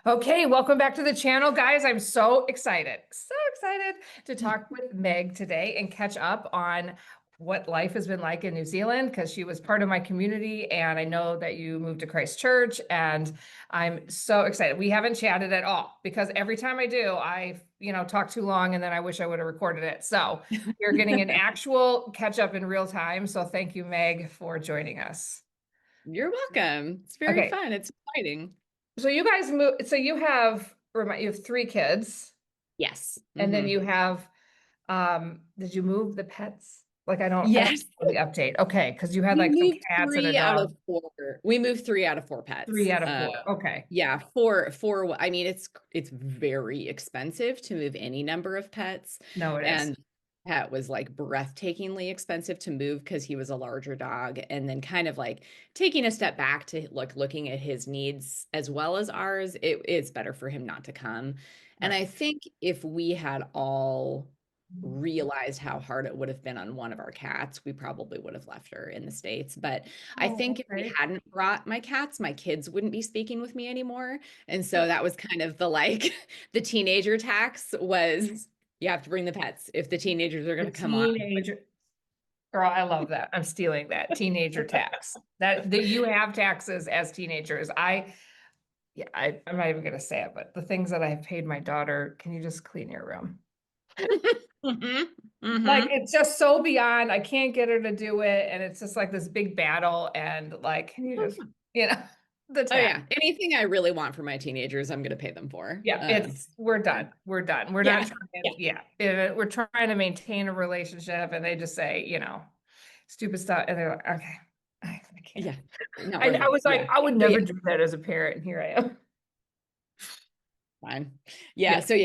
Okay, welcome back to the channel, guys. I'm so excited to talk with Meg today and catch up on what life has been like in New Zealand because she was part of my community and I know that you moved to Christchurch and I'm so excited. We haven't chatted at all because every time I do, I talk too long and then I wish I would have recorded it. So you're getting an actual catch up in real time. So thank you, Meg, for joining us. You're welcome. It's very Okay, fun. It's exciting. so you guys move, so you have three kids. Yes. And then you have, did you move the pets? Like I don't Yes. know the update. Okay, because you had We like some moved cats and a three out dog. of four. We moved three out of four Three pets. out of four. Okay. Yeah, four. I mean, it's very expensive to move any number of pets, No, it is. and pet was like breathtakingly expensive to move because he was a larger dog. And then kind of like taking a step back to like looking at his needs as well as ours, it's better for him not to come. And Right. I think if we had all realized how hard it would have been on one of our cats, we probably would have left her in the States. But I Oh, think if we okay. hadn't brought my cats, my kids wouldn't be speaking with me anymore. And so that was kind of the like the teenager tax was you have to bring the pets if the teenagers are going The to come on. teenager girl, I love that. I'm stealing that. Teenager tax. That you have taxes as teenagers. I'm not even gonna say it, but the things that I've paid my daughter, can you just clean your room? Hmm. Like Hmm. it's just so beyond. I can't get her to do it, and it's just like this big battle. And like, can you just, you know, the Oh tax? yeah, anything I really want for my teenagers, I'm going to pay them for. Yeah, it's we're done. We're done. We're not Yeah, trying. Yeah, we're trying to maintain a relationship, and they just say, stupid stuff, and they're like, okay, I can't. yeah, not And worth I it. was like, Yeah, I would so never yeah, do that as a parent, and here I am. fine. Yeah. So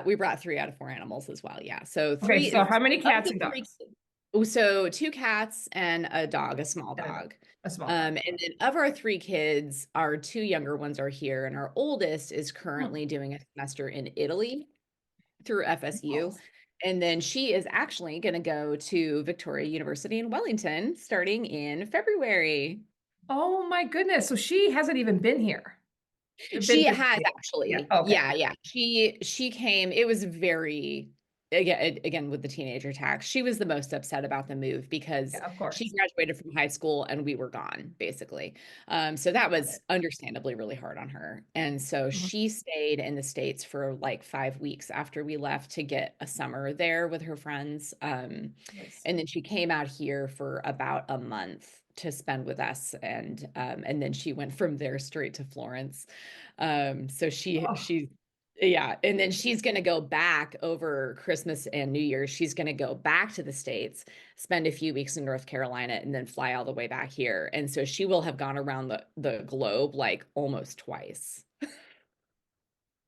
we brought three out of four animals as well. Yeah, so Okay. three So how many of cats the and three. dogs? So two cats and a dog, a small And dog. a small dog. And then of our three kids, our two younger ones are here, and our oldest is Hmm. currently doing a semester in Italy through Oh. FSU. And then she is actually going to go to Victoria University in Wellington starting in February. Oh my goodness. So she hasn't even been here. Been She to the has States. Yeah. actually. Okay. Yeah, yeah. She came, it was very again with the teenager tax. She was the most upset about the move because Yeah, of she course. graduated from high school and we were gone basically. So that Got was it. understandably really hard on her. And so Mhm. she stayed in the States for like 5 weeks after we left to get a summer there with her friends. Yes. And then she came out here for about a month to spend with us and then she went from there straight to Florence. So Oh, she's yeah, and then she's going to go back over Christmas and New Year's. She's going to go back to the States, spend a few weeks in North Carolina, and then fly all the way back here. And so she will have gone around the globe like almost twice.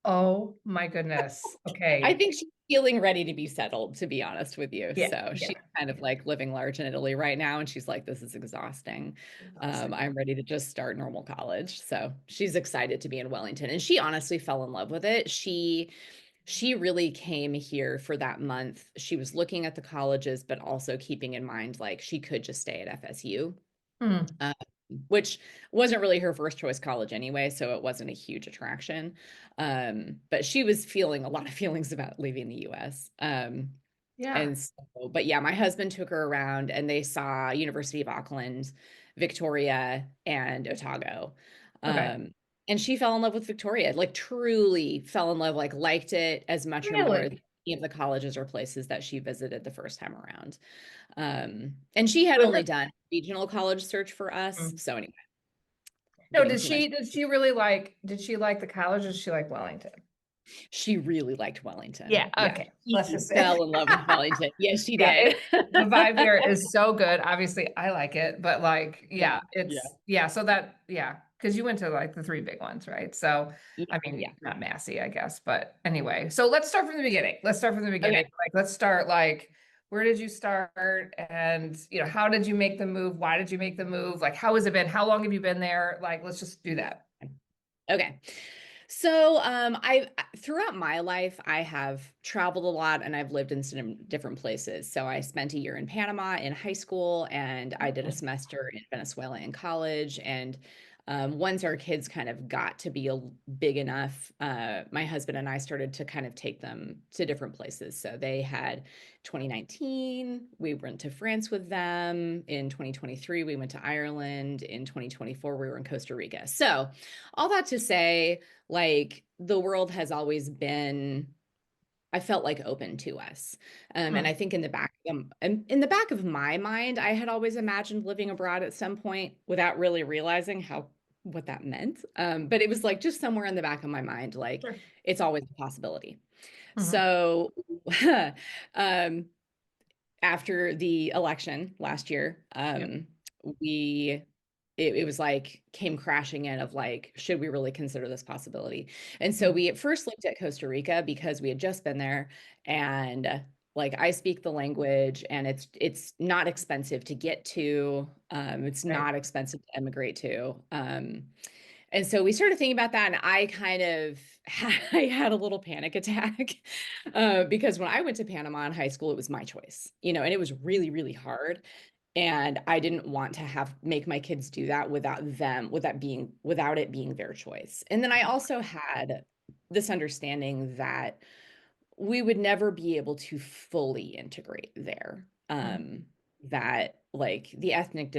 oh my goodness. I Okay. think she's feeling ready to be settled, to be honest with you. Yeah. So she's Yeah. kind of like living large in Italy right now, and she's like, "This is exhausting. Exhausting. I'm ready to just start normal college." So she's excited to be in Wellington, and she honestly fell in love with it. She really came here for that month. She was looking at the colleges, but also keeping in mind like she could just stay at FSU, Hmm. uh, which wasn't really her first choice college anyway, so it wasn't a huge attraction. But she was feeling a lot of feelings about leaving the US. Yeah. And so, but yeah, my husband took her around and they saw University of Auckland, Victoria, and Otago. Okay. Um, and she fell in love with Victoria, like truly fell in love, like liked it as much or more than Really? any of the colleges or places that she visited the first time around. And she had Was only it? done regional college search for us. Hmm. So anyway, No, getting did too much. she like the college or did she like Wellington? She really liked Yeah, Wellington. Yeah. okay. Let's She just say. fell in love with Wellington. Yes, she Yeah, did. the vibe there is so good. Obviously, I like it, but like, Yeah. yeah, Yeah. so that, yeah, because you went to like the three big ones, right? So, Yeah. I mean, Yeah. not Massey, I guess, but anyway. So let's start from the beginning. Let's start from the beginning. Okay. Like, let's start like, where did you start? And, how did you make the move? Why did you make the move? Like, how has it been? How long have you been there? Like, let's just do that. Okay. So, I throughout my life, I have traveled a lot and I've lived in some different places. So, I spent a year in Panama in high school and I did a semester in Venezuela in college. And Once our kids kind of got to be big enough, my husband and I started to kind of take them to different places. So they had 2019, we went to France with them. In 2023, we went to Ireland. In 2024, we were in Costa Rica. So all that to say, like, the world has always been, I felt like, open to us. And I think in the back of my mind, I had always imagined living abroad at some point without really realizing what that meant. But it was like just somewhere in the back of my mind, like Sure. it's always a possibility. Mhm. So um, after the election last year, Yep. we it was like came crashing in of like, should we really consider this possibility? And so Mhm. we at first looked at Costa Rica because we had just been there, and like, I speak the language, and it's not expensive to get to. It's Right. not expensive to emigrate to. And so we started thinking about that, and I kind of I had a little panic attack because when I went to Panama in high school, it was my choice, and it was really, really hard. And I didn't want to make my kids do that without it being their choice. And then I also had this understanding that we would never be able to fully integrate there. Mhm. That like the ethnic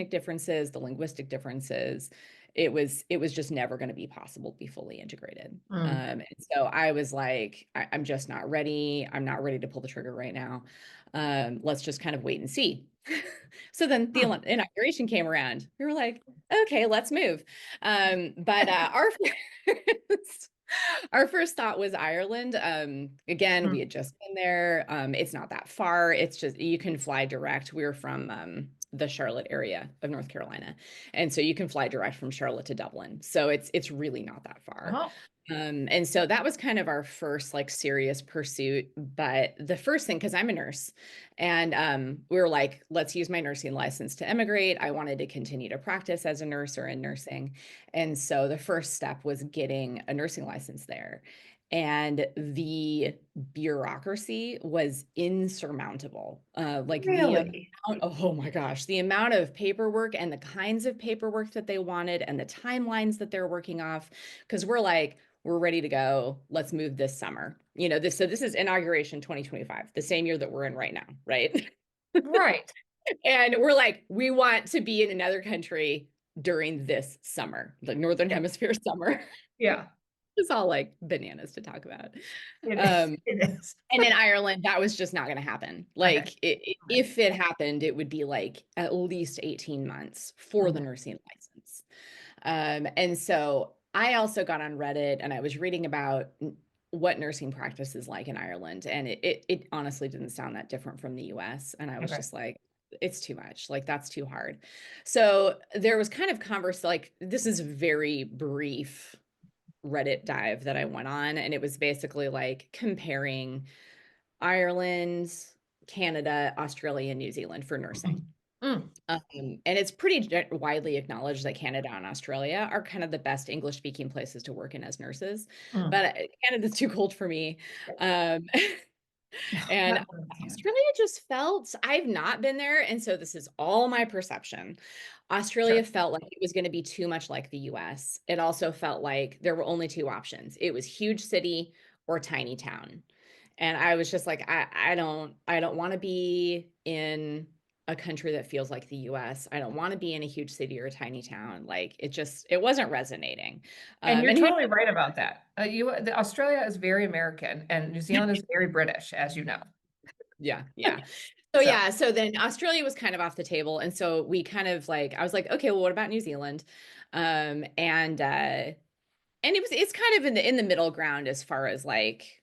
differences, the linguistic differences, it was just never going to be possible to be fully integrated. Mm. And so I was like, I'm just not ready. I'm not ready to pull the trigger right now. Let's just kind of wait and see. So then the Hmm. inauguration came around. We were like, okay, let's move. But first, our first thought was Ireland. Again, we Mm. had just been there. It's not that far. It's just you can fly direct. We're from the Charlotte area of North Carolina, and so you can fly direct from Charlotte to Dublin. So it's really not that far. Oh. And so that was kind of our first like serious pursuit. But the first thing, because I'm a nurse, and we were like, let's use my nursing license to immigrate. I wanted to continue to practice as a nurse or in nursing. And so the first step was getting a nursing license there. And the bureaucracy was insurmountable. Like the Really? amount, oh my gosh, the amount of paperwork and the kinds of paperwork that they wanted and the timelines that they're working off. Because we're like, we're ready to go. Let's move this summer. So this is inauguration 2025, the same year that we're in right now, right? Right. And we're like, we want to be in another country during this summer, the Northern Yeah. Hemisphere summer. Yeah. It's all like bananas to talk about. It is. Um, It is. and in Ireland, that was just not going to happen. Okay. Like, Okay. if it happened, it would be like at least 18 months for the Mhm. nursing license. And so I also got on Reddit and I was reading about what nursing practice is like in Ireland. And it honestly didn't sound that different from the US. And I was Okay. just like, it's too much. Like, that's too hard. So there was kind of like, this is very brief Reddit dive that I went on. And it was basically like comparing Ireland, Canada, Australia, and New Zealand for nursing. Mhm. Mm. And it's pretty widely acknowledged that Canada and Australia are kind of the best English speaking places to work in as nurses. Mm. But Canada's too cold for me. Um, and Not really Canada. Australia just felt, I've not been there. And so this is all my perception. Australia Sure. felt like it was going to be too much like the US. It also felt like there were only two options. It was huge city or tiny town. And I was just like, I don't want to be in a country that feels like the US. I don't want to be in a huge city or a tiny town. Like, it wasn't resonating. And you're And totally right about that. Australia is very American and New Zealand is very British, as you know. yeah, yeah. So So, yeah, so then Australia was kind of off the table. And so we kind of like, I was like, okay, well, what about New Zealand? And it's kind of in the middle ground as far as like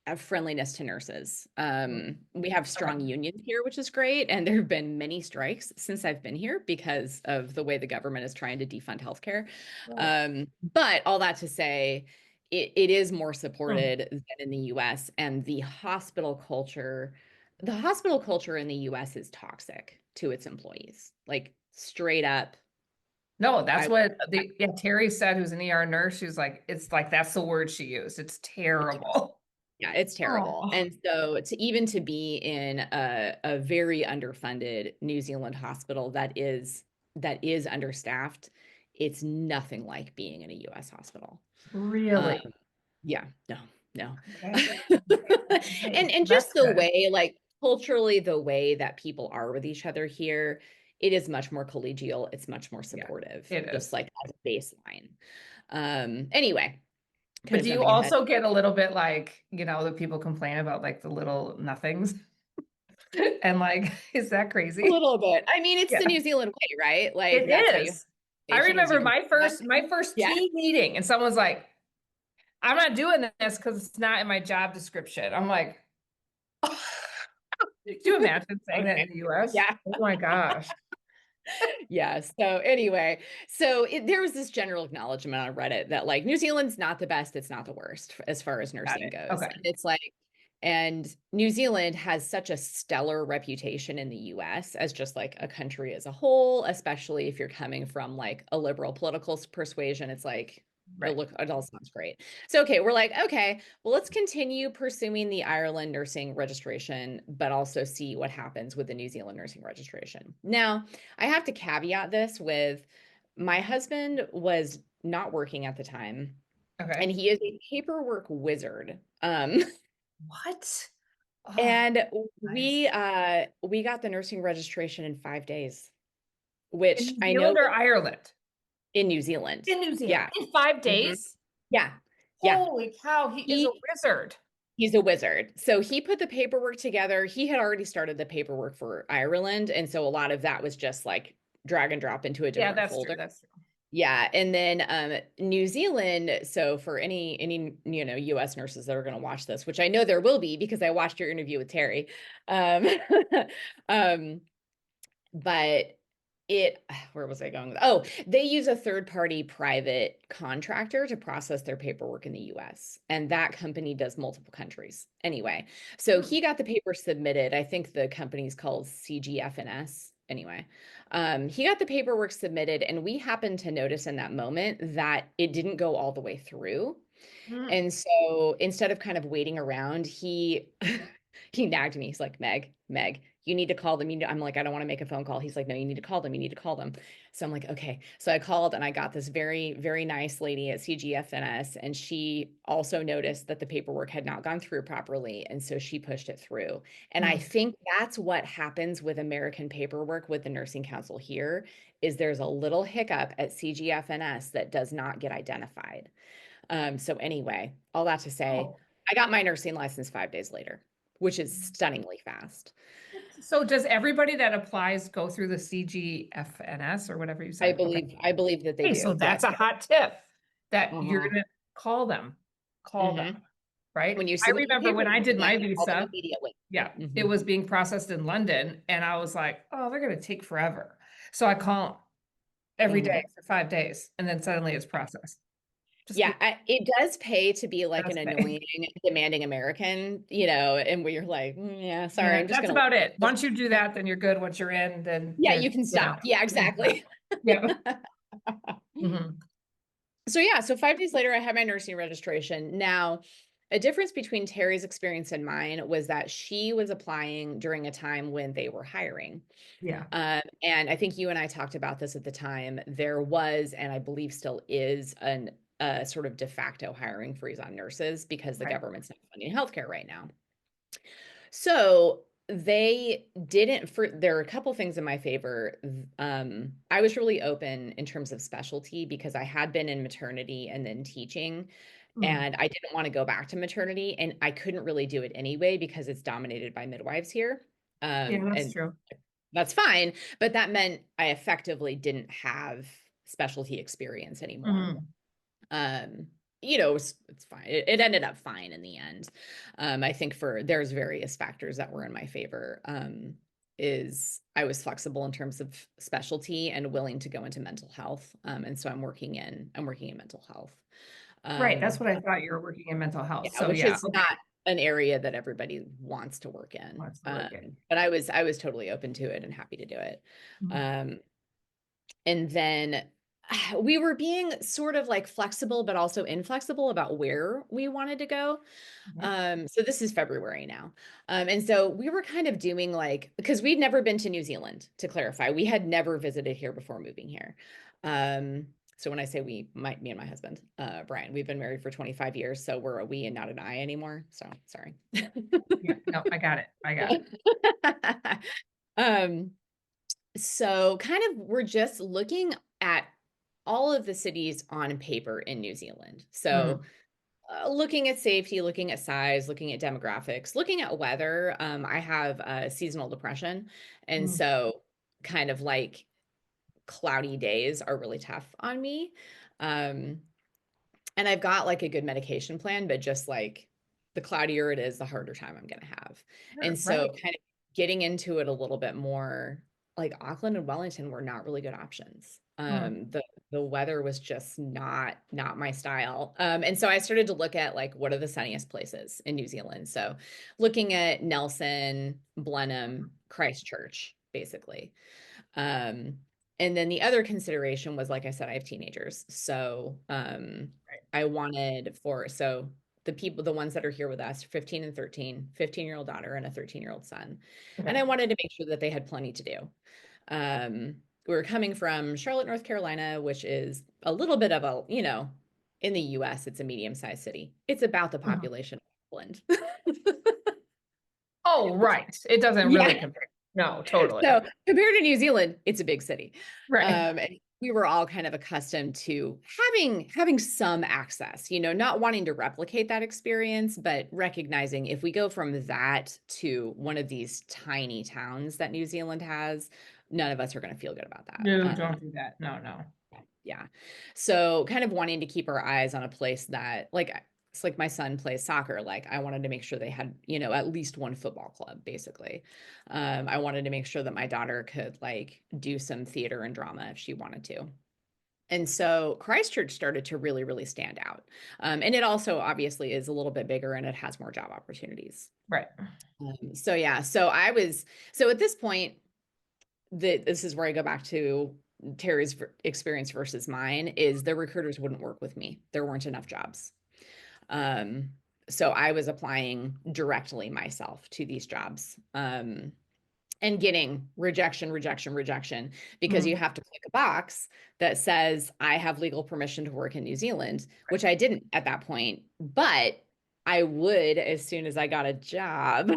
a friendliness to nurses. mm, We have okay. strong unions here, which is great. And there have been many strikes since I've been here because of the way the government is trying to defund healthcare. Right. But all that to say, it is more Mm. supported than in the US. And the hospital culture in the US is toxic to its employees, like straight up. No, that's I what Terry said, who's an ER nurse. She's like, it's like, that's the word she used. It's terrible. Yeah, it's terrible. Oh. And so to be in a very underfunded New Zealand hospital that is that is understaffed, it's nothing like being in a US hospital. Really? Yeah, no, no. Okay. Okay. And That's just the good. way, like culturally, the way that people are with each other here, it is much more collegial. It's much more Yeah, supportive, it just is. like as a baseline. Anyway, kind But of do you jumping ahead. also get a little bit like, the people complain about like the little nothings? And like, is that A crazy? little bit. I mean, it's the Yeah, New Zealand way, right? Like it that's how you is. I station is you remember can. my first Yeah. team meeting, and someone's like, I'm not doing this because it's not in my job description. I'm like, do you imagine saying that in Okay. the US? Yeah. Oh my gosh. Yeah. So anyway, so there was this general acknowledgement on Reddit that like New Zealand's not the best, it's not the worst as far as Got nursing it. goes. Okay. And it's like, and New Zealand has such a stellar reputation in the US as just like a country as a whole, especially if you're coming from like a liberal political persuasion. It's like, Right. it all sounds great. So, okay, we're like, okay, well, let's continue pursuing the Ireland nursing registration, but also see what happens with the New Zealand nursing registration. Now, I have to caveat this with my husband was not working at the time, and Okay. he is a paperwork wizard. What? Oh, And nice. we got the nursing registration in 5 days, In which New I know Zealand or Ireland? in New Zealand. In New Zealand. Yeah. In five Mhm. days? Yeah. Yeah. Holy cow, he is a He wizard. he's a wizard. So he put the paperwork together. He had already started the paperwork for Ireland, and so a lot of that was just like drag and drop into a Yeah, different that's true. folder. That's true. Yeah, and then New Zealand, so for any US nurses that are going to watch this, which I know there will be because I watched your interview with Terry. Um um but it where was I going with, oh, they use a third party private contractor to process their paperwork in the US, and that company does multiple countries anyway. So Hmm. he got the paper submitted. I think the company's called CGFNS anyway. He got the paperwork submitted, and we happened to notice in that moment that it didn't go all the way through. Hmm. And so instead of kind of waiting around, he he nagged me. He's like, Meg, you need to call them. I'm like, I don't want to make a phone call. He's like, no, you need to call them. You need to call them. So I'm like, okay. So I called, and I got this very, very nice lady at CGFNS, and she also noticed that the paperwork had not gone through properly. And so she pushed it through. And I Hmm. think that's what happens with American paperwork with the Nursing Council here is there's a little hiccup at CGFNS that does not get identified. So anyway, all that to say, Oh. I got my nursing license 5 days later, which is stunningly fast. So does everybody that applies go through the CGFNS or whatever you said? Okay. I believe that they Hey, so do. Yeah. that's a hot tip that you're Uh-huh. gonna call them. Call them, Hmm. right? When you I submit your remember when paperwork I to did them, my you call them visa, immediately. yeah, it Hmm. was being processed in London, and I was like, oh, they're gonna take forever. So I call 'em every day Hmm. for 5 days, and then suddenly it's processed. Just Yeah, it does pay to be like an does pay. annoying, demanding American, and where you're like, yeah, sorry, Yeah, I'm just that's gonna. about it. Once you do that, then you're good. Once you're in, then Yeah, there's, you can stop. Yeah, you can stop. exactly. Yeah. Mhm. So yeah, so 5 days later, I had my nursing registration. Now, a difference between Terry's experience and mine was that she was applying during a time when they were hiring. Yeah. And I think you and I talked about this at the time. There was, and I believe still is, a sort of de facto hiring freeze on nurses because the Right. government's not funding healthcare right now. So they didn't for there are a couple things in my favor. I was really open in terms of specialty because I had been in maternity and then teaching, Mhm. and I didn't want to go back to maternity, and I couldn't really do it anyway because it's dominated by midwives here. Yeah, that's And true. that's fine, but that meant I effectively didn't have specialty experience anymore. Mhm. Um, it's fine. It ended up fine in the end. I think there's various factors that were in my favor. Is I was flexible in terms of specialty and willing to go into mental health. And so I'm working in mental health. Right. That's Um, what I thought you were working in mental health. yeah, So which yeah, is okay. not an area that everybody wants to work in. Wants to work in. But I was totally open to it and happy to do it. Mhm. Um, and then we were being sort of like flexible, but also inflexible about where we wanted to go. Mhm. So this is February now. And so we were kind of doing like, because we'd never been to New Zealand, to clarify, we had never visited here before moving here. So when I say we, me and my husband, Brian, we've been married for 25 years, so we're a we and not an I anymore. So sorry. Yeah, no, I got it. I got it. Um, so kind of we're just looking at all of the cities on paper in New Zealand. So Mm, looking at safety, looking at size, looking at demographics, looking at weather. I have seasonal depression. And mm, so kind of like cloudy days are really tough on me. Um, and I've got like a good medication plan, but just like the cloudier it is, the harder time I'm going to have. And sure, so right. kind of getting into it a little bit more, like Auckland and Wellington were not really good options. Mm, The weather was just not my style. And so I started to look at like what are the sunniest places in New Zealand. So looking at Nelson, Blenheim, Christchurch, basically. Um, and then the other consideration was, like I said, I have teenagers. So right. I wanted so the people, the ones that are here with us, 15 and 13, 15-year-old daughter and a 13-year-old son. And Okay. I wanted to make sure that they had plenty to do. We were coming from Charlotte, North Carolina, which is a little bit of a, in the US, it's a medium-sized city. It's about the Mhm. population of England. Oh, right. It doesn't really Yeah. compare. No, totally. So compared to New Zealand, it's a big city. Right. And we were all kind of accustomed to having some access, not wanting to replicate that experience, but recognizing if we go from that to one of these tiny towns that New Zealand has, none of us are going to feel good about that. No, don't do that. No, no. Yeah. So kind of wanting to keep our eyes on a place that like it's like my son plays soccer. Like I wanted to make sure they had, at least one football club, basically. I wanted to make sure that my daughter could like do some theater and drama if she wanted to. And so Christchurch started to really, really stand out. And it also obviously is a little bit bigger and it has more job opportunities. Right. So yeah, so at this point, this is where I go back to Terry's experience versus mine is the recruiters wouldn't work with me. There weren't enough jobs. Um, so I was applying directly myself to these jobs. And getting rejection, rejection, rejection, because you Mm, have to click a box that says, I have legal permission to work in New Zealand, which I didn't at that point, but I would as soon as I got a job.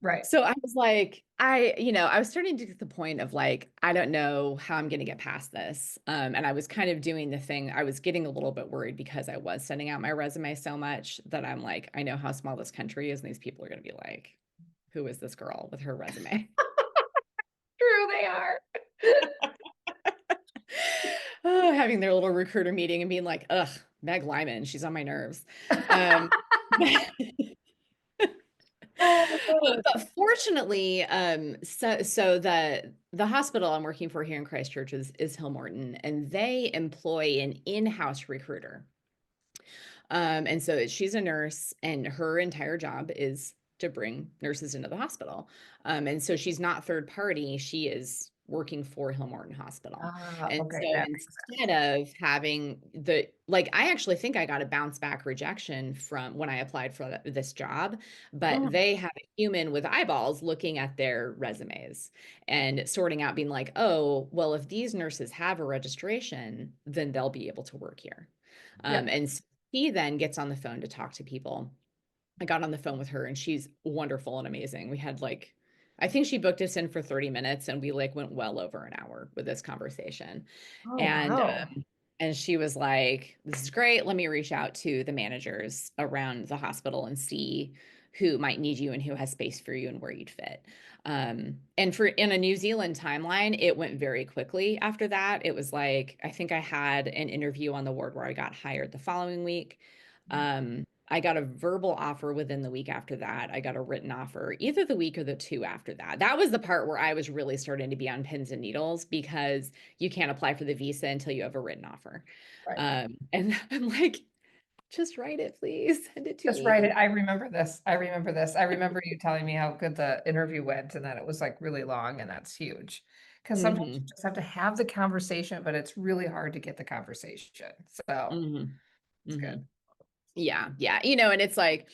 right. So I was like, I was starting to get to the point of like, I don't know how I'm going to get past this. And I was kind of doing the thing. I was getting a little bit worried because I was sending out my resume so much that I'm like, I know how small this country is. And these people are going to be like, who is this girl with her resume? True, they are. Oh, having their little recruiter meeting and being like, ugh, Meg Lyman, she's on my nerves. Um, but fortunately, so the hospital I'm working for here in Christchurch is Hill Morton, and they employ an in-house recruiter. And so she's a nurse, and her entire job is to bring nurses into the hospital. And so she's not third party; she is working for Hill Morton Hospital. Ah, And okay, so that makes sense. instead of having I actually think I got a bounce back rejection from when I applied for this job, but Mm, they have a human with eyeballs looking at their resumes and sorting out, being like, oh, well, if these nurses have a registration, then they'll be able to work here. yeah. And so he then gets on the phone to talk to people. I got on the phone with her and she's wonderful and amazing. We had like, I think she booked us in for 30 minutes and we like went well over an hour with this conversation. Oh, And wow. and she was like, this is great. Let me reach out to the managers around the hospital and see who might need you and who has space for you and where you'd fit. And for in a New Zealand timeline, it went very quickly after that. It was like, I think I had an interview on the ward where I got hired the following week. I got a verbal offer within the week after that. I got a written offer either the week or the two after that. That was the part where I was really starting to be on pins and needles because you can't apply for the visa until you have a written offer. Right. And I'm like, just write it, please. Send it to Just write it. me. I remember this. I remember this. I remember you telling me how good the interview went and that it was like really long and that's huge. Because sometimes you Hmm. just have to have the conversation, but it's really hard to get the conversation. So Hmm. it's Hmm. good. Yeah, yeah. And it's like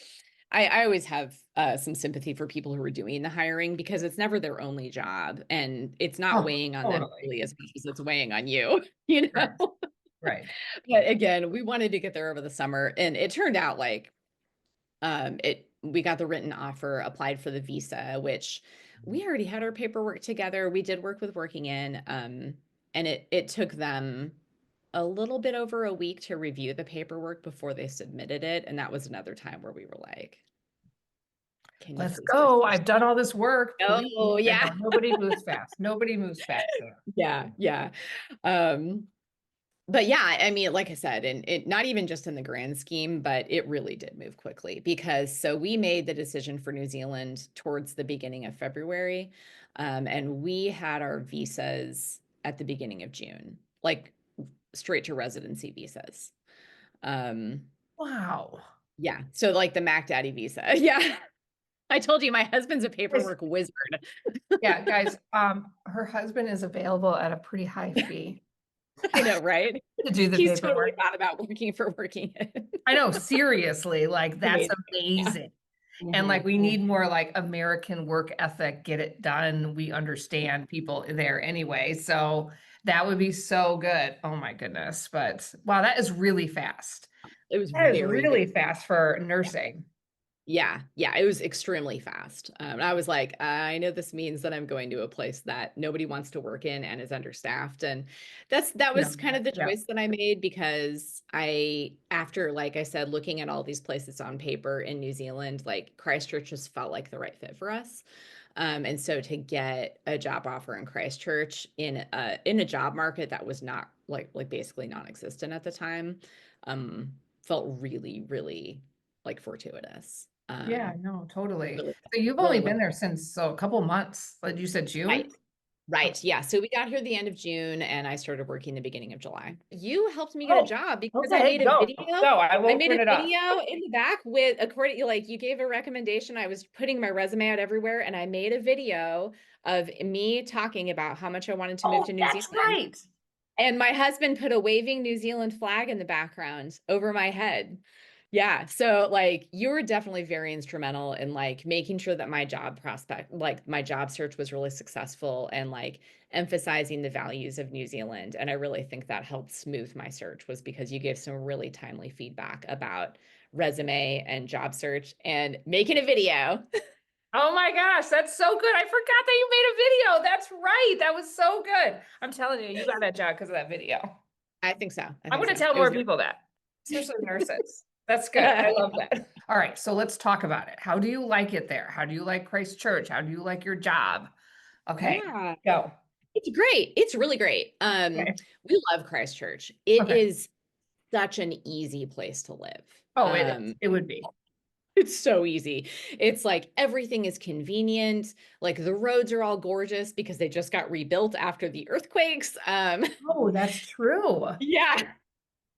I always have some sympathy for people who are doing the hiring because it's never their only job and it's not Oh, weighing on them totally. really as much as it's weighing on you, you know? Right. Right. But again, we wanted to get there over the summer and it turned out like we got the written offer, applied for the visa, which we already had our paperwork together. We did work with Working In, and it took them a little bit over a week to review the paperwork before they submitted it. And that was another time where we were like, can you Let's please push go. this? I've done all this work. Please. Oh, And yeah. no, nobody moves fast. Nobody moves fast there. Yeah, yeah. Um, but yeah, I mean, like I said, and it not even just in the grand scheme, but it really did move quickly because so we made the decision for New Zealand towards the beginning of February, and we had our visas at the beginning of June, like straight to residency visas. Um, Wow. yeah, so like the Mac Daddy visa. Yeah, I told you my husband's a Yes. paperwork wizard. Yeah, guys, her husband is available at a pretty high fee I know, right? to do the He's totally paperwork. thought about working for Working In. I know, seriously, like that's Amazing. Yeah. amazing. And like Mhm. we need more like American work ethic, get it done. We understand people there anyway. So that would be so good. Oh my goodness. But wow, that is really fast. It was That is very, very, really fast for yeah. nursing. Yeah, yeah, it was extremely fast. I was like, I know this means that I'm going to a place that nobody wants to work in and is understaffed. And that Yeah. was kind of the Yeah. choice that I made because after, like I said, looking at all these places on paper in New Zealand, like Christchurch just felt like the right fit for us. And so to get a job offer in Christchurch in a job market that was not like basically non-existent at the time, felt really, really like fortuitous. Yeah, no, totally. Really, So you've only really been well. there since so a couple months. Like you said, Right. June? Okay. Right. Yeah. So we got here the end of June and I started working the beginning of July. You helped me get a Oh, job because I okay. made a Go. video. Go. I I will made print a it up. video in the back with according like you gave a recommendation. I was putting my resume out everywhere and I made a video of me talking about how much I wanted to move Oh, to New that's Zealand. right. And my husband put a waving New Zealand flag in the background over my head. Yeah. So like you were definitely very instrumental in like making sure that my job prospect, like my job search was really successful and like emphasizing the values of New Zealand. And I really think that helped smooth my search was because you gave some really timely feedback about resume and job search and making a video. Oh my gosh, that's so good. I forgot that you made a video. That's right. That was so good. I'm telling you, you got that job because of that video. I think so. I I'm think going so. to tell It was more very people that, especially nurses. That's good. I love that. All right, so let's talk about it. How do you like it there? How do you like Christchurch? How do you like your job? Okay, yeah. go. It's great. It's really great. Okay. We love Christchurch. It Okay. is such an easy place to live. Oh, it is. It would be. It's so easy. It's like everything is convenient. Like the roads are all gorgeous because they just got rebuilt after the earthquakes. Oh, that's true. Yeah,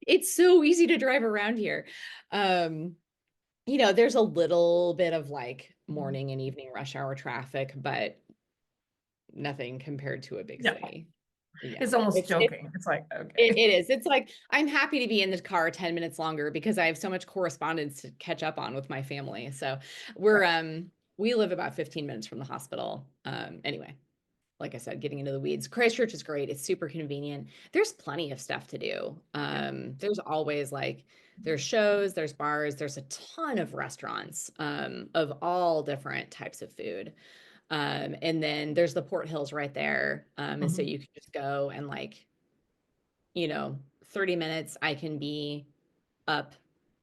it's so easy to drive around here. Um, there's a little bit of like morning and evening rush hour traffic, but nothing compared to a big No, city. Yeah, it's almost it's joking. It's like, It, okay. it is. It's like I'm happy to be in the car 10 minutes longer because I have so much correspondence to catch up on with my family. So we're Right. we live about 15 minutes from the hospital. Anyway, like I said, getting into the weeds. Christchurch is great. It's super convenient. There's plenty of stuff to do. There's always like there's shows, there's bars, there's a ton of restaurants of all different types of food. And then there's the Port Hills right there. And so Mhm. you can just go and like 30 minutes I can be up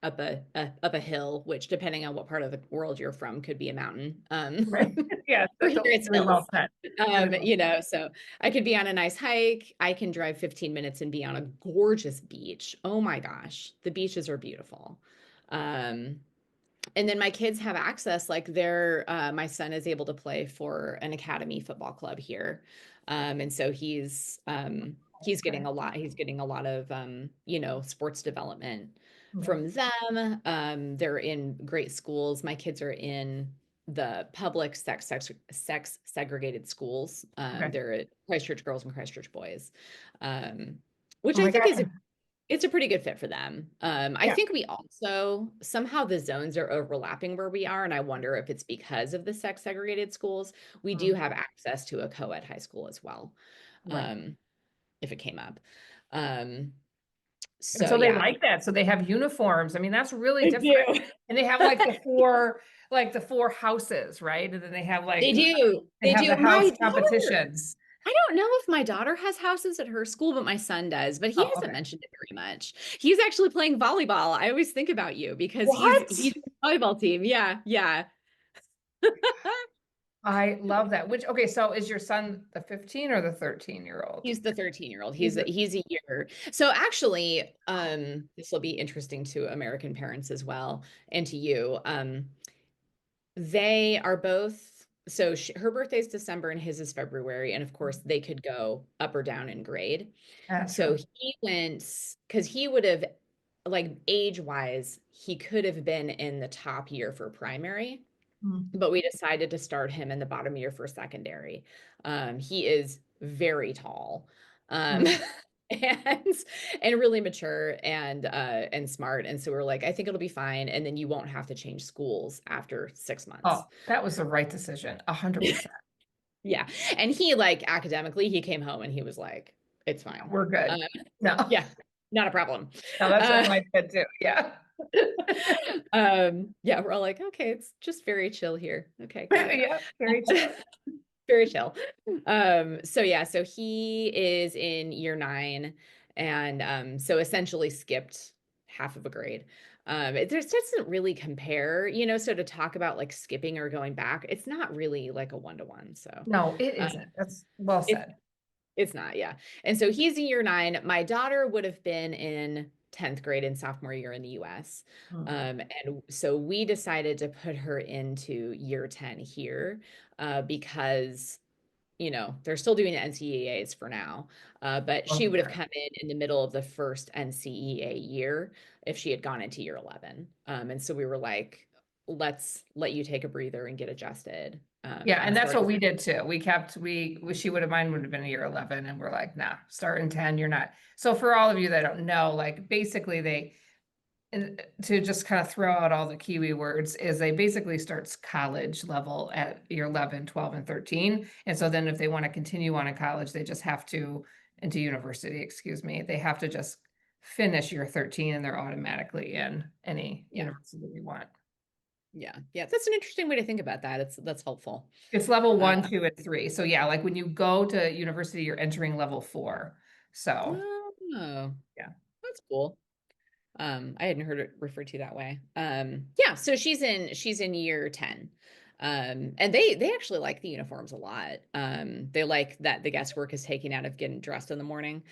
up a hill, which depending on what part of the world you're from could be a mountain. Right. Yeah, For that's here it's really hills. well said. Really well. So I could be on a nice hike. I can drive 15 minutes and be on a gorgeous beach. Oh my gosh, the beaches are beautiful. Um, and then my kids have access, like my son is able to play for an academy football club here. And so Okay. he's getting a lot of, sports development Right. from them. They're in great schools. My kids are in the public sex segregated schools. Okay. They're at Christchurch Girls and Christchurch Boys, which Oh I my think gosh. is it's a pretty good fit for them. I Yeah. think we also somehow the zones are overlapping where we are, and I wonder if it's because of the sex segregated schools. We do Mm, have access to a co-ed high school as well, right. um, if it came up. Um, And so so they yeah, like that. So they have uniforms. I mean, that's really they different. do. And they have like the four houses, right? And then they have They like do. they They have do. the My house daughter, competition. I don't know if my daughter has houses at her school, but my son does, but he Oh, hasn't okay. mentioned it very much. He's actually playing volleyball. I always think about you because he's What? in the volleyball team. Yeah, yeah. I love that. Which, okay, so is your son the 15 or the 13-year-old? He's the 13-year-old. He's the, He's a year. So actually, this will be interesting to American parents as well and to you. They are both, so her birthday's December and his is February, and of course they could go up or down in grade. that's So true. he went because he would have, like age wise, he could have been in the top year for primary, Mm. but we decided to start him in the bottom year for secondary. He is very tall, Mm. and and really mature and smart. And so we're like, I think it'll be fine. And then you won't have to change schools after 6 months. Oh, that was the right decision. 100%. Yeah. And he like academically, he came home and he was like, it's fine. We're good. No, Yeah, not a problem. no, that's what Uh, my kid too. Yeah. yeah, we're all like, okay, it's just very chill here. Okay, got it. Yeah, very chill. Very chill. So yeah, so he is in year 9 and so essentially skipped half of a grade. It just doesn't really compare, so to talk about like skipping or going back, it's not really like a one-to-one. So No, it uh, isn't. That's well it, said. it's not, yeah. And so he's in year 9. My daughter would have been in 10th grade in sophomore year in the US. Mm. And so we decided to put her into year 10 here because they're still doing the NCEAs for now, but she Okay, would have right. come in the middle of the first NCEA year if she had gone into year 11. And so we were like, let's let you take a breather and get adjusted. Yeah, And and that's start. what we did too. She would have mine would have been a year 11 and we're like, nah, start in 10, you're not. So for all of you that don't know, like basically and to just kind of throw out all the Kiwi words is they basically starts college level at year 11, 12, and 13. And so then if they want to continue on in college, they just have to into university, excuse me, they have to just finish year 13 and they're automatically in any Yeah. university they want. Yeah. Yeah. That's an interesting way to think about that. That's helpful. It's level Uh, 1, 2, and 3. So yeah, like when you go to university, you're entering level 4. So oh, yeah. that's cool. I hadn't heard it referred to that way. Yeah, so she's in year 10. And they actually like the uniforms a lot. They like that the guesswork is taken out of getting dressed in the morning.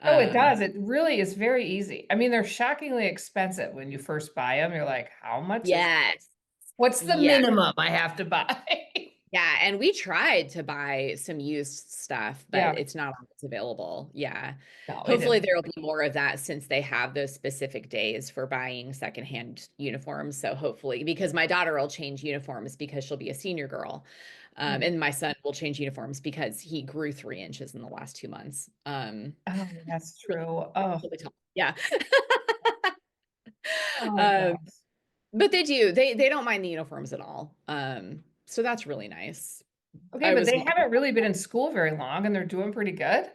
Oh, it Um, does. It really is very easy. I mean, they're shockingly expensive when you first buy them. You're like, how much is, yes. what's the Yeah. minimum I have to buy? Yeah, and we tried to buy some used stuff, but Yeah. it's not always available. Yeah. No, it Hopefully isn't. there will be more of that since they have those specific days for buying secondhand uniforms. So hopefully, because my daughter will change uniforms because she'll be a senior girl. Mm. And my son will change uniforms because he grew 3 inches in the last 2 months. Oh, that's Really, true. Oh, really tall. Yeah. oh Um, gosh. but they don't mind the uniforms at all. So that's really nice. Okay, I but was they haven't really been in school very long and they're doing pretty good.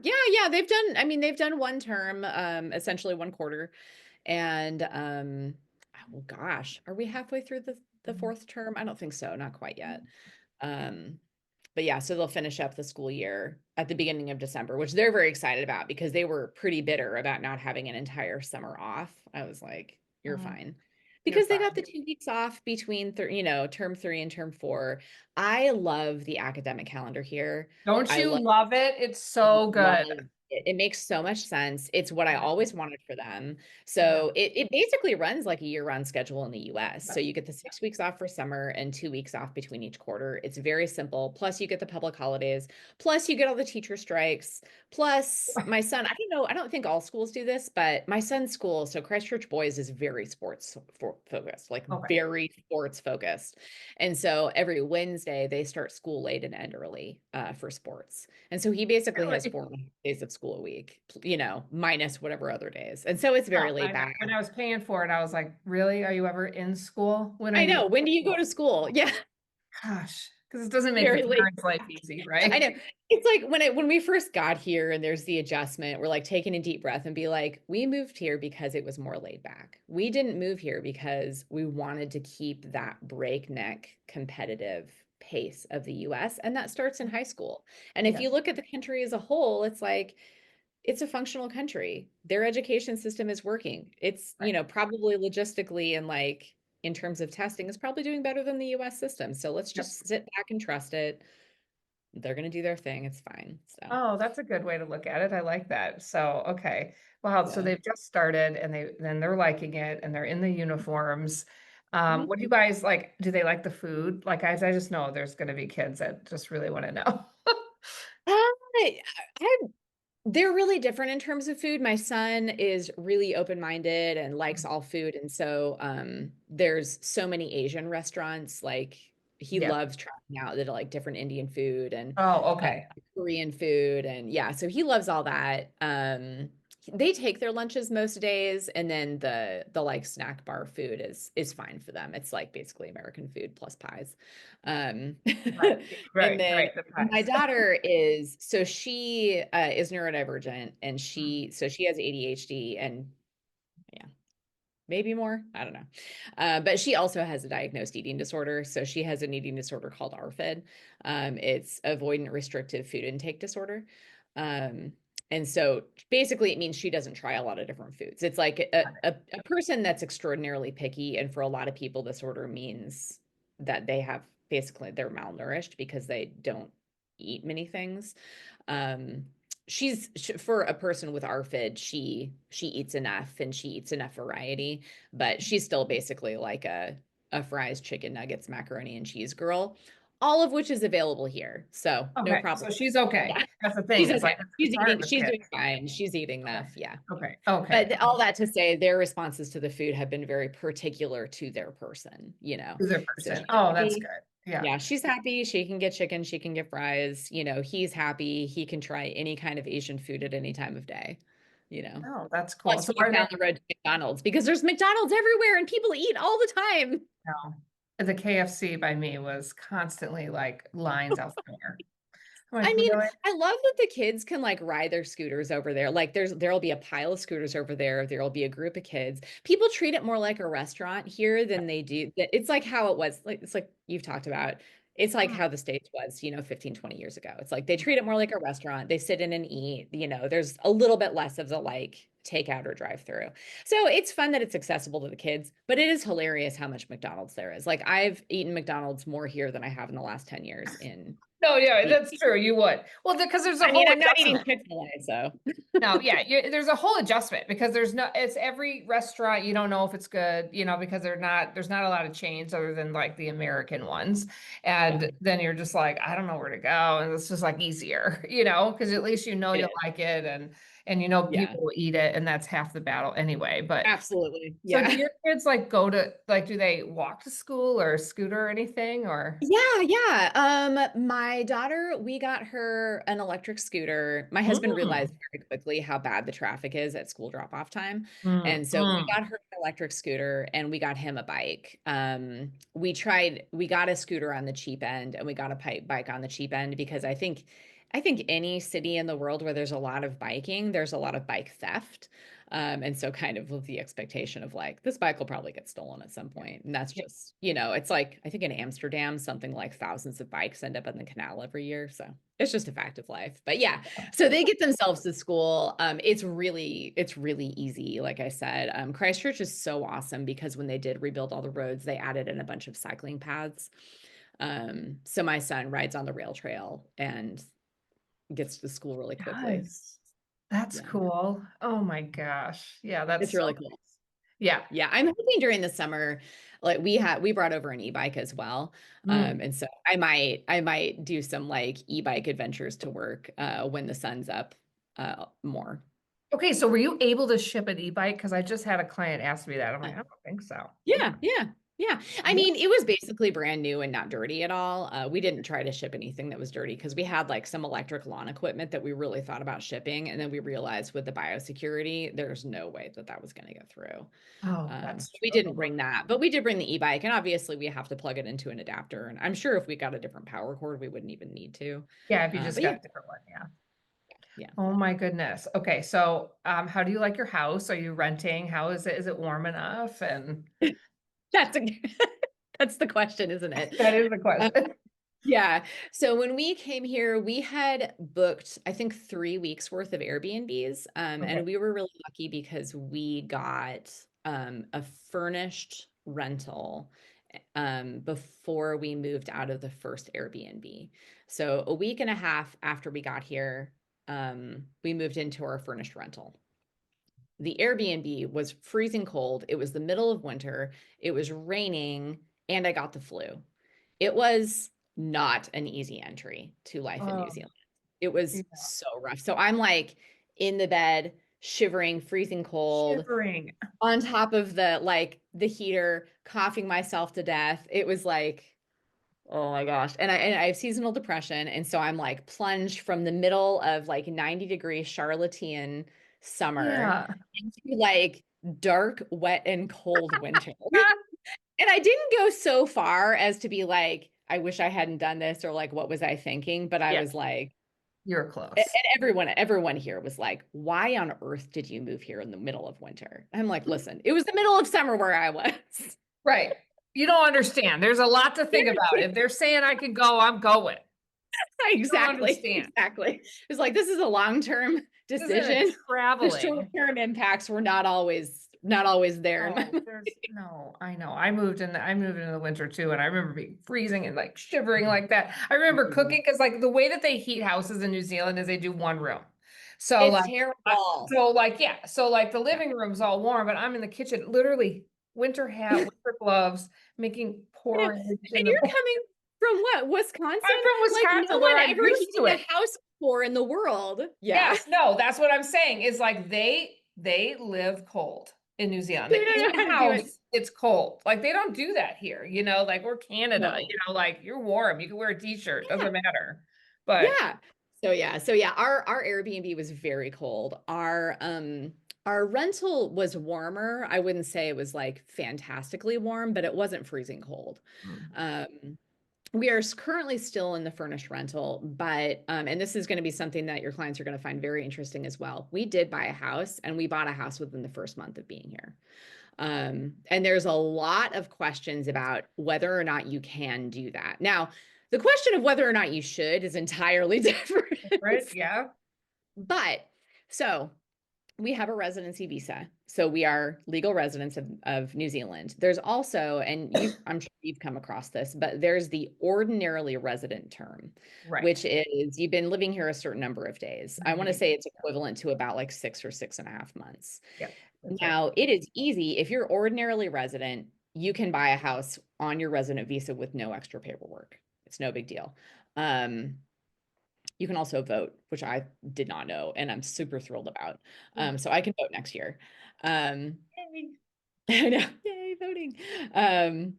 yeah, they've done one term, essentially one quarter. And oh gosh, are we halfway through the fourth term? I don't think so, not quite yet. Um, but yeah, so they'll finish up the school year at the beginning of December, which they're very excited about because they were pretty bitter about not having an entire summer off. I was like, you're Mhm. fine. You're Because they got fine. the 2 weeks off between, term 3 and term 4. I love the academic calendar here. Don't I you love love it? It's so love good. It makes so much sense. It's what I Yeah. always wanted for them. Yeah. So it basically runs like a year-round schedule in the US. Yeah. So you get the 6 weeks off for summer and 2 weeks off between each quarter. It's very simple. Plus you get the public holidays. Plus you get all the teacher strikes. Plus my son, I don't know, I don't think all schools do this, but my son's school, so Christchurch Boys is very focused, like Okay. very sports focused. And so every Wednesday they start school late and end early for sports. And so he basically has Really? 4.5 days of school a week, minus whatever other days. And so it's very Oh, laid I know. back. When I was paying for it, I was like, really? Are you ever in school? When are I you know. in When do you go school? to school? Yeah, Gosh, because it doesn't make the very laid parents' life back. easy, I right? know. It's like when we first got here and there's the adjustment, we're like taking a deep breath and be like, we moved here because it was more laid back. We didn't move here because we wanted to keep that breakneck competitive pace of the US. And that starts in high school. And if Yeah. you look at the country as a whole, it's like it's a functional country. Their education system is working. It's, Right. probably logistically and like in terms of testing is probably doing better than the US system. So let's Yep. just sit back and trust it. They're going to do their thing. It's fine. So, Oh, that's a good way to look at it. I like that. So, okay. Wow. So yeah. they've just started and they're liking it and they're in the uniforms. Mhm. What do you guys like? Do they like the food? Like, guys, I just know there's going to be kids that just really want to know. I they're really different in terms of food. My son is really open-minded and likes all food. And so there's so many Asian restaurants. Like he Yeah. loves trying out the like different Indian food and Oh, uh, okay. Korean food. And yeah, so he loves all that. They take their lunches most days, and then the like snack bar food is fine for them. It's like basically American food plus pies. Right. And Right. then Right. The my pies. daughter is so she is neurodivergent and Mm. she has ADHD and yeah, maybe more. I don't know. But she also has a diagnosed eating disorder. So she has an eating disorder called ARFID. It's avoidant restrictive food intake disorder. Um, and so basically it means she doesn't try a lot of different foods. It's like a person that's extraordinarily picky. And for a lot of people, this order means that they have basically they're malnourished because they don't eat many things. Um, for a person with ARFID, she eats enough and she eats enough variety, but she's still basically like a fries, chicken nuggets, macaroni and cheese girl, all of which is available here. So no Okay. So problem. she's okay. Yeah, That's the thing. she's It's okay. like it's hard with She's kids. doing fine. She's eating Okay. enough. Yeah. Okay. Okay. But all that to say, their responses to the food have been very particular to their person. Who's their So person? she's Oh, that's happy. good. Yeah. Yeah, she's happy. She can get chicken, she can get fries. He's happy. He can try any kind of Asian food at any time of day, you know. Oh, that's cool. Plus, So he's are down they the road to McDonald's because there's McDonald's everywhere and people eat all the time. no. The KFC by me was constantly like lines out there. I'm I like, mean, really? I love that the kids can like ride their scooters over there. Like there'll be a pile of scooters over there. There'll be a group of kids. People treat it more like a restaurant here than they do. It's like how it was. Like it's like you've talked about. It's like Mm, how the States was, 15, 20 years ago. It's like they treat it more like a restaurant. They sit in and eat, there's a little bit less of the like takeout or drive through. So it's fun that it's accessible to the kids, but it is hilarious how much McDonald's there is. Like I've eaten McDonald's more here than I have in the last 10 years in no, yeah, the that's true. You would. Well, because there's a I mean, whole I'm not eating adjustment. Chick-fil-A, so No, yeah, there's a whole adjustment because it's every restaurant, you don't know if it's good, because there's not a lot of chains other than like the American ones. yeah, And then you're just like, I don't know where to go. And it's just like easier, because at least it you'll is. like it and Yeah, people will eat it and that's half the battle anyway. But absolutely. so do Yeah. your kids like go to like do they walk to school or scooter or anything or Yeah, yeah. My daughter, we got her an electric scooter. My husband Mm, realized very quickly how bad the traffic is at school drop-off time. mm, And so we mm. got her an electric scooter and we got him a bike. We got a scooter on the cheap end and we got a bike on the cheap end because I think any city in the world where there's a lot of biking, there's a lot of bike theft. And so kind of with the expectation of like, this bike will probably get stolen at some point. And that's Yeah. just, it's like, I think in Amsterdam, something like thousands of bikes end up in the canal every year. So it's just a fact of life. But yeah, so they get themselves to school. It's really easy. Like I said, Christchurch is so awesome because when they did rebuild all the roads, they added in a bunch of cycling paths. So my son rides on the rail trail and gets to school really quickly. Yes. That's Yeah, cool. Oh my gosh. Yeah, it's that's so really cool. nice. Yeah. Yeah, I'm hoping during the summer, like we brought over an e-bike as well. Mm. And so I might do some like e-bike adventures to work when the sun's up more. Okay, so were you able to ship an e-bike? Because I just had a client ask me that. I'm like, I don't think so. Yeah, yeah, yeah. I Yeah. mean, it was basically brand new and not dirty at all. We didn't try to ship anything that was dirty because we had like some electric lawn equipment that we really thought about shipping, and then we realized with the biosecurity, there's no way that that was going to go through. Oh, that's We true. didn't bring that, but we did bring the e-bike, and obviously we have to plug it into an adapter. And I'm sure if we got a different power cord, we wouldn't even need to. Yeah, if you just But yeah, got a different one, yeah. yeah, Oh my goodness. Okay, so how do you like your house? Are you renting? How is it? Is it warm enough? And that's a, that's the question, isn't it? that is the Uh, question. Yeah. So when we came here, we had booked, I think, 3 weeks worth of Airbnbs. Okay. And we were really lucky because we got a furnished rental before we moved out of the first Airbnb. So a week and a half after we got here, we moved into our furnished rental. The Airbnb was freezing cold. It was the middle of winter. It was raining, and I got the flu. It was not an easy entry to life in New Oh, Zealand. It was yeah. so rough. So I'm like in the bed, shivering, freezing cold, Shivering. on top of the heater, coughing myself to death. It was like, oh my gosh. And I have seasonal depression. And so I'm like plunged from the middle of like 90-degree Charlottean summer Yeah. into like dark, wet, and cold winter. And I didn't go so far as to be like, I wish I hadn't done this, or like, what was I thinking? But I Yeah, was like, you're and close. everyone here was like, why on earth did you move here in the middle of winter? I'm like, listen, it was the middle of summer where I was. Right. You don't understand. There's a lot to think about. If they're saying I can go, I'm going. You don't Exactly. understand. Exactly. It's like, this is a long-term This isn't a decision. The traveling. short-term impacts were not always there in my No, there's no, I know. I moved into the winter too, and I remember being freezing and like shivering like that. I remember mind. cooking because like the way that they heat houses in New Zealand is they do one room. So It's like terrible. so like the Yeah. living room's all warm, but I'm in the kitchen, literally winter hat, winter gloves, making I know. porridge in And the you're coming from what, Wisconsin? I'm from Like no Wisconsin one where I'm ever used to heated it. a house before in the world. Yeah. Yes, no, that's what I'm saying is like they live cold in New Zealand. They They don't clean know how the to do it. house, it's cold. Like they don't do that here, like we're Canada, No. like you're warm, you can wear a t-shirt, doesn't matter. But Yeah. So yeah, our Airbnb was very cold. Our rental was warmer. I wouldn't say it was like fantastically warm, but it wasn't freezing cold. mm, Um, we are currently still in the furnished rental, but and this is going to be something that your clients are going to find very interesting as well. We did buy a house, and we bought a house within the first month of being here. And there's a lot of questions about whether or not you can do that. Now, the question of whether or not you should is entirely different. right, yeah. But so we have a residency visa. So we are legal residents of New Zealand. There's also, and I'm sure you've come across this, but there's the ordinarily resident term, Right. which is you've been living here a certain number of days. I want to Mhm. say it's equivalent to about like 6 or 6.5 months. Yeah, that's right. Now, it is easy. If you're ordinarily resident, you can buy a house on your resident visa with no extra paperwork. It's no big deal. Um, you can also vote, which I did not know, and I'm super thrilled about. So I can vote next year. Um, Yay. I know, yay, voting. Um,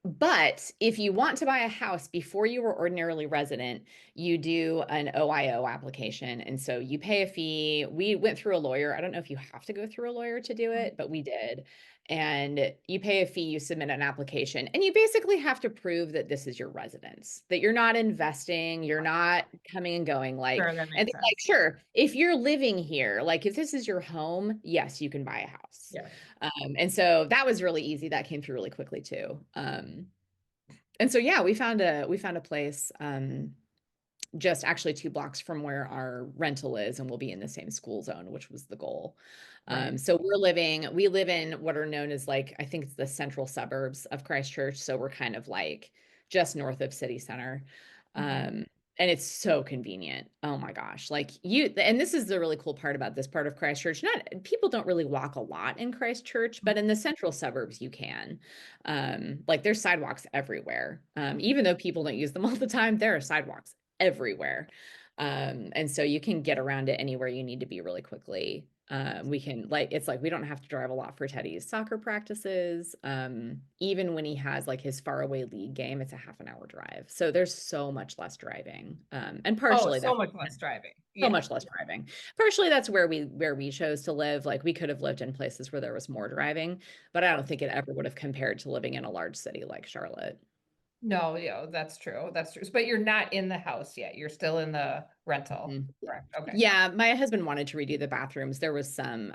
but if you want to buy a house before you were ordinarily resident, you do an OIO application. And so you pay a fee. We went through a lawyer. I don't know if you have to go through a lawyer to do it, but we did. And you pay a fee, you submit an application, and you basically have to prove that this is your residence, that you're not investing, you're not coming and going. Like, Sure, that and makes they're like, sense. sure, if you're living here, like if this is your home, yes, you can buy a house. Yeah. And so that was really easy. That came through really quickly too. And so yeah, we found a place just actually 2 blocks from where our rental is, and we'll be in the same school zone, which was the goal. Right. So we live in what are known as like, I think it's the central suburbs of Christchurch. So we're kind of like just north of city center. Okay. Um, And it's so convenient. Oh my gosh. Like and this is the really cool part about this part of Christchurch. Not people don't really walk a lot in Christchurch, but in the central suburbs you can. Like there's sidewalks everywhere. Even though people don't use them all the time, there are sidewalks everywhere. And so you can get around it anywhere you need to be really quickly. We can it's like we don't have to drive a lot for Teddy's soccer practices. Even when he has like his faraway league game, it's a half an hour drive. So there's so much less driving. And Oh, partially so that's much less driving. so Yeah. much less driving. Partially that's where we chose to live. Like we could have lived in places where there was more driving, but I don't think it ever would have compared to living in a large city like Charlotte. No, yeah, that's true. That's true. But you're not in the house yet. You're still in the rental. Mhm. Correct. Okay. Yeah, my husband wanted to redo the bathrooms. There was some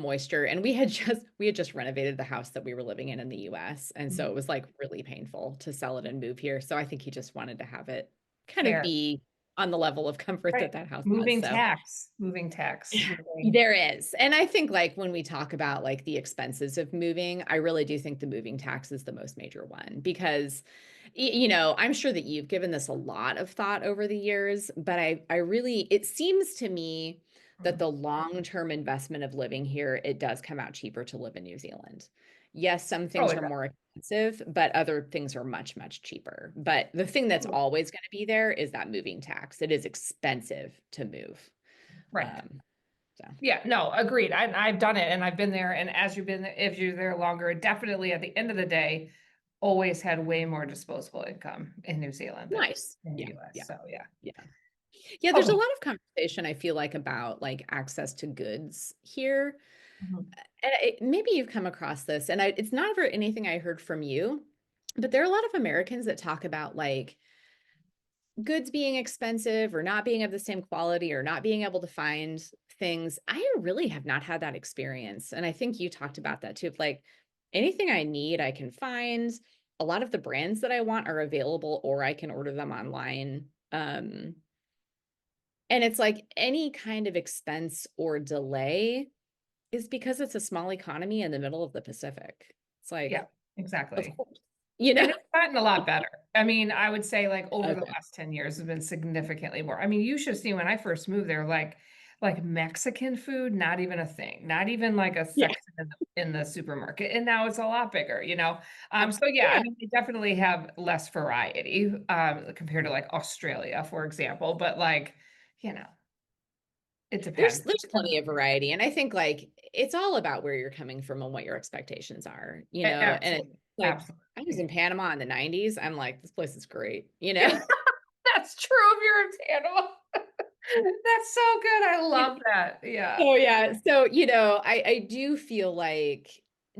moisture and we had just renovated the house that we were living in the US. And so Mhm. it was like really painful to sell it and move here. So I think he just wanted to have it kind of Fair. be on the level of comfort Right. that that house has. Moving So tax, moving tax. Moving. there is. And I think like when we talk about like the expenses of moving, I really do think the moving tax is the most major one because I'm sure that you've given this a lot of thought over the years, but I really it seems to me that Mhm. the long-term investment of living here, it does come out cheaper to live in New Zealand. Yes, some Oh, things it are does. more expensive, but other things are much, much cheaper. But the thing that's always going to be there is that moving tax. It is expensive to move. Right. Um, so. Yeah, no, agreed. I've done it and I've been there. And as you've been, if you're there longer, it definitely at the end of the day, always had way more disposable income in New Zealand than Nice. in the Yeah, US. yeah, So yeah. yeah. Yeah, there's a Okay. lot of conversation I feel like about like access to goods here. Mhm. And maybe you've come across this, and it's not ever anything I heard from you, but there are a lot of Americans that talk about like goods being expensive or not being of the same quality or not being able to find things. I really have not had that experience. And I think you talked about that too. Of like anything I need, I can find. A lot of the brands that I want are available or I can order them online. And it's like any kind of expense or delay is because it's a small economy in the middle of the Pacific. It's Yeah, like, of exactly. course, you And know? it's gotten a lot better. I mean, I would say like over the Okay. last 10 years has been significantly more. I mean, you should see when I first moved there, like Mexican food, not even a thing, not even like a Yeah. section in the supermarket. And now it's a lot bigger, you know? So yeah, I Yeah. mean, they definitely have less variety compared to like Australia, for example. But like, you know, it There's depends. there's plenty of variety. And I think like it's all about where you're coming from and what your expectations are, and it's Absolutely. like Absolutely. I was in Panama in the 90s. I'm like, this place is great, Yeah, that's true if you're in Panama. That's so good. I You love that. Yeah. Oh yeah. So, I do feel like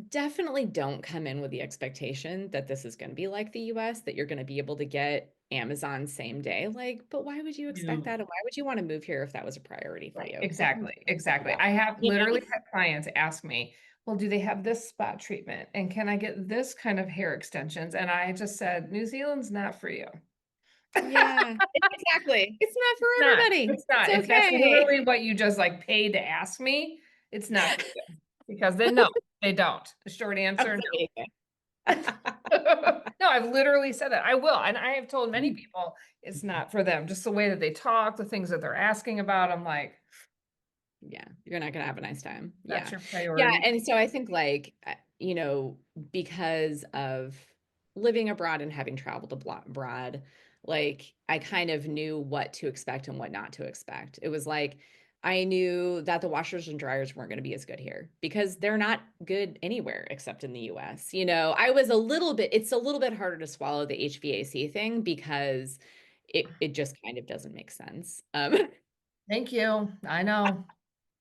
definitely don't come in with the expectation that this is going to be like the US, that you're going to be able to get Amazon same day. Like, but why would you expect No. that? And why would you want to move here if that was a priority for Right. you? Like, Exactly. Exactly. yeah. I have You literally know? had clients ask me, well, do they have this spot treatment? And can I get this kind of hair extensions? And I just said, New Zealand's not for you. Yeah, exactly. It's not for Not. everybody. It's It's not. If that's okay. literally what you just like paid to ask me, it's not for you. Because then no, they don't. The short answer, That's amazing. no, I've literally said that. I will. And I have told many people it's not for them. Just the way that they talk, the things that they're asking about. I'm like, Yeah, you're not gonna have a nice time. that's Yeah. your Yeah, priority. and so I think like, because of living abroad and having traveled abroad, like I kind of knew what to expect and what not to expect. It was like I knew that the washers and dryers weren't going to be as good here because they're not good anywhere except in the US. It's a little bit harder to swallow the HVAC thing because it just kind of doesn't make sense. Thank you. I know.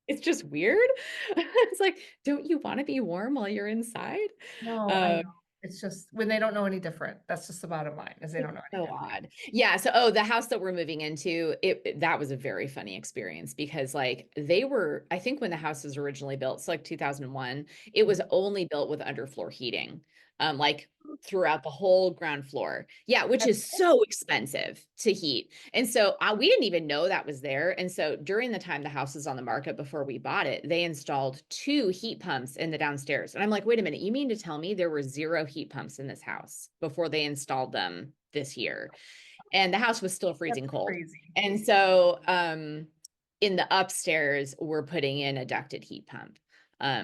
It's just weird. It's like, don't you want to be warm while you're inside? No, I Um, know. It's just when they don't know any different. That's just the bottom line, is they it's don't know any so different. odd. Yeah. So, the house that we're moving into, that was a very funny experience because, like, I think when the house was originally built, so like 2001, it was only built with underfloor heating, like throughout the whole ground floor. Yeah, which That's is so expensive to heat. And so we didn't even know that was there. And so during the time the house was on the market before we bought it, they installed 2 heat pumps in the downstairs. And I'm like, wait a minute, you mean to tell me there were 0 heat pumps in this house before they installed them this year? and the house was still That's freezing cold. crazy. And so in the upstairs, we're putting in a ducted heat pump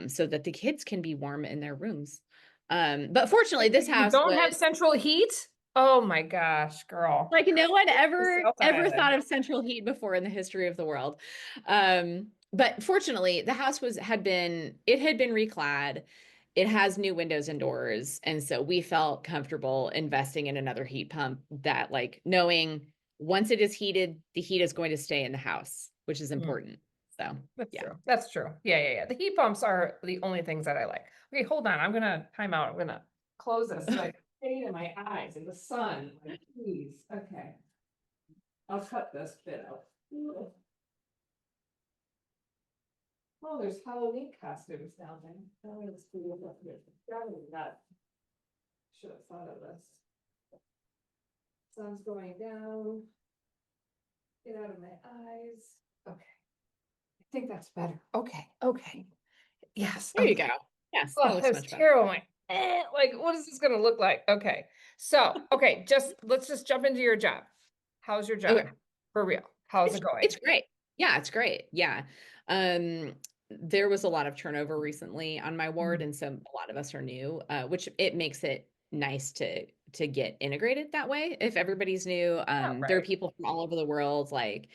so that the kids can be warm in their rooms. But fortunately, this You house don't was have central heat? Oh my gosh, girl. like no one The ever South thought Island. of central heat before in the history of the world. But fortunately, the house had been reclad. It has new windows and doors, and so we felt comfortable investing in another heat pump that like knowing once it is heated, the heat is going to stay in the house, which is Mm, important. So, that's yeah. true. That's true. Yeah, yeah, yeah. The heat pumps are the only things that I like. Okay, hold on. I'm gonna time out. I'm gonna close this so I can stay in my eyes in the sun. Like, please. Okay. I'll cut this bit out. Oh, there's Halloween costumes down there. Oh, it's beautiful. Driving me nuts. Should have thought of this. Sun's going down. Get out of my eyes. Okay. I think that's better. Okay, okay. Yes, There you okay. go. Yes, that Oh, looks that's much better. terrible. Like, what is this gonna look like? Okay. So, okay, let's just jump into your job. How's your job? Okay. For real. How's it going? It's great. Yeah, it's great. Yeah. There was a lot of turnover recently on my ward, Mhm. and so a lot of us are new, which it makes it nice to get integrated that way. If everybody's new, Yeah, there are right. people from all over the world, like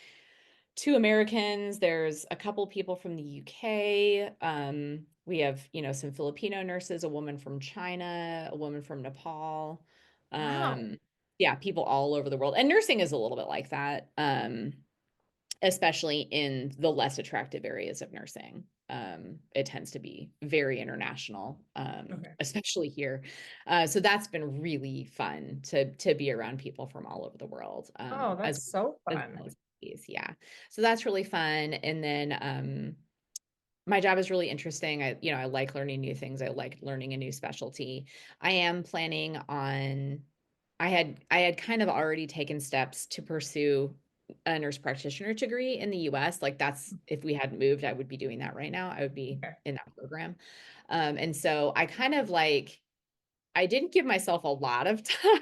two Americans. There's a couple people from the UK. We have, some Filipino nurses, a woman from China, a woman from Nepal. Wow. Yeah, people all over the world. And nursing is a little bit like that. Especially in the less attractive areas of nursing. It tends to be very international, Okay. especially here. So that's been really fun to be around people from all over the world, Oh, that's so as fun. well as these. Yeah. So that's really fun. And then my job is really interesting. I like learning new things. I like learning a new specialty. I am planning on I had kind of already taken steps to pursue a nurse practitioner degree in the US. Like that's if we hadn't moved, I would be doing that right now. I would be Okay. in that program. And so I kind of like I didn't give myself a lot of time,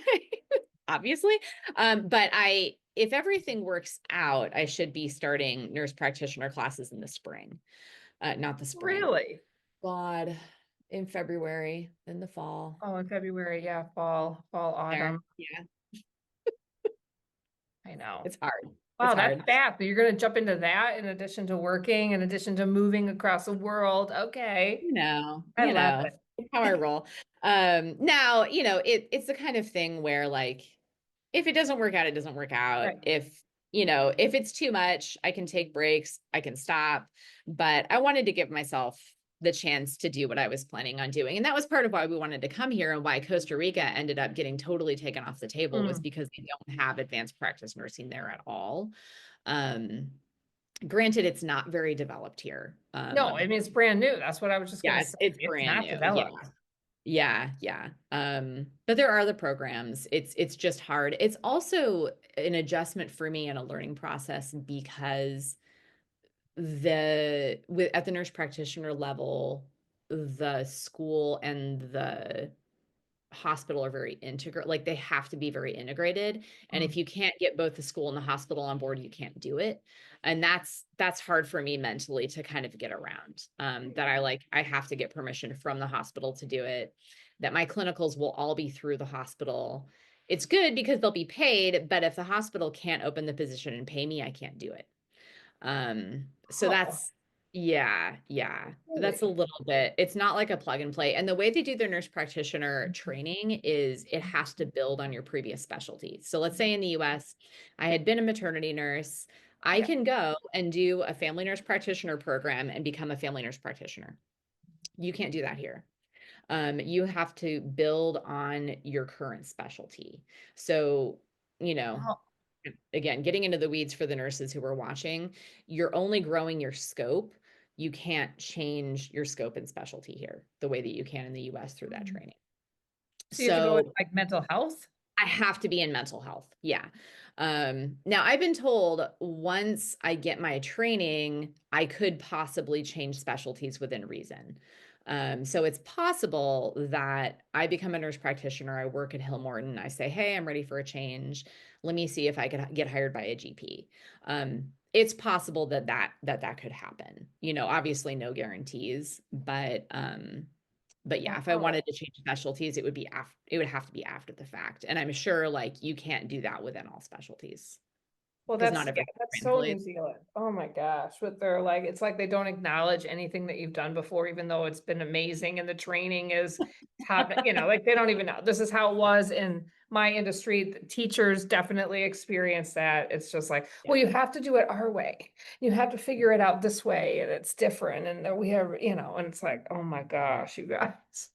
obviously. But if everything works out, I should be starting nurse practitioner classes in the spring. Not the spring. Really? God, in February, in the fall. Oh, in February, yeah, fall, There. autumn. Yeah, I know. it's hard. It's Wow, that's hard. fast. So you're gonna jump into that in addition to working, in addition to moving across the world. Okay. You know, I you love know, it. that's how I roll. Now, it's the kind of thing where like if it doesn't work out, it doesn't work out. Right. If it's too much, I can take breaks, I can stop. But I wanted to give myself the chance to do what I was planning on doing. And that was part of why we wanted to come here and why Costa Rica ended up getting totally taken off the table was Mm. because they don't have advanced practice nursing there at all. Um, Granted, it's not very developed here. No, I mean, it's brand new. That's what I was just gonna Yeah, say. it's It's brand not new. Yeah. developed. Yeah, yeah. But there are the programs. It's just hard. It's also an adjustment for me and a learning process because at the nurse practitioner level, the school and the hospital are very integral, like they have to be very integrated. And Mm. if you can't get both the school and the hospital on board, you can't do it. And that's hard for me mentally to kind of get around. That I have to get permission from the hospital to do it, that my clinicals will all be through the hospital. It's good because they'll be paid, but if the hospital can't open the position and pay me, I can't do it. So Oh, yeah, that's a really? little bit, it's not like a plug and play. And the way they do their nurse practitioner training is it has to build on your previous specialty. So let's say in the US, I had been a maternity nurse. I Yeah. can go and do a family nurse practitioner program and become a family nurse practitioner. You can't do that here. You have to build on your current specialty. So, you know, Oh, again, getting into the weeds for the nurses who are watching, you're only growing your scope. You can't change your scope and specialty here the way that you can in the US through that mm. training. So you have to go with So like mental health? I have to be in mental health. Yeah. Now I've been told once I get my training, I could possibly change specialties within reason. So it's possible that I become a nurse practitioner, I work at Hill Morton, I say, hey, I'm ready for a change. Let me see if I could get hired by a GP. It's possible that that could happen. Obviously no guarantees, but yeah, if I Wow. wanted to change specialties, it would have to be after the fact. And I'm sure like you can't do that within all specialties Well, because not yeah, everything that's so New translates. Zealand. Oh my gosh. With their like, it's like they don't acknowledge anything that you've done before, even though it's been amazing and the training is top, like they don't even know. This is how it was in my industry. The teachers definitely experience that. It's just like, Yeah. well, you have to do it our way. You have to figure it out this way, and it's different. And then we have, and it's like, oh my gosh, you guys.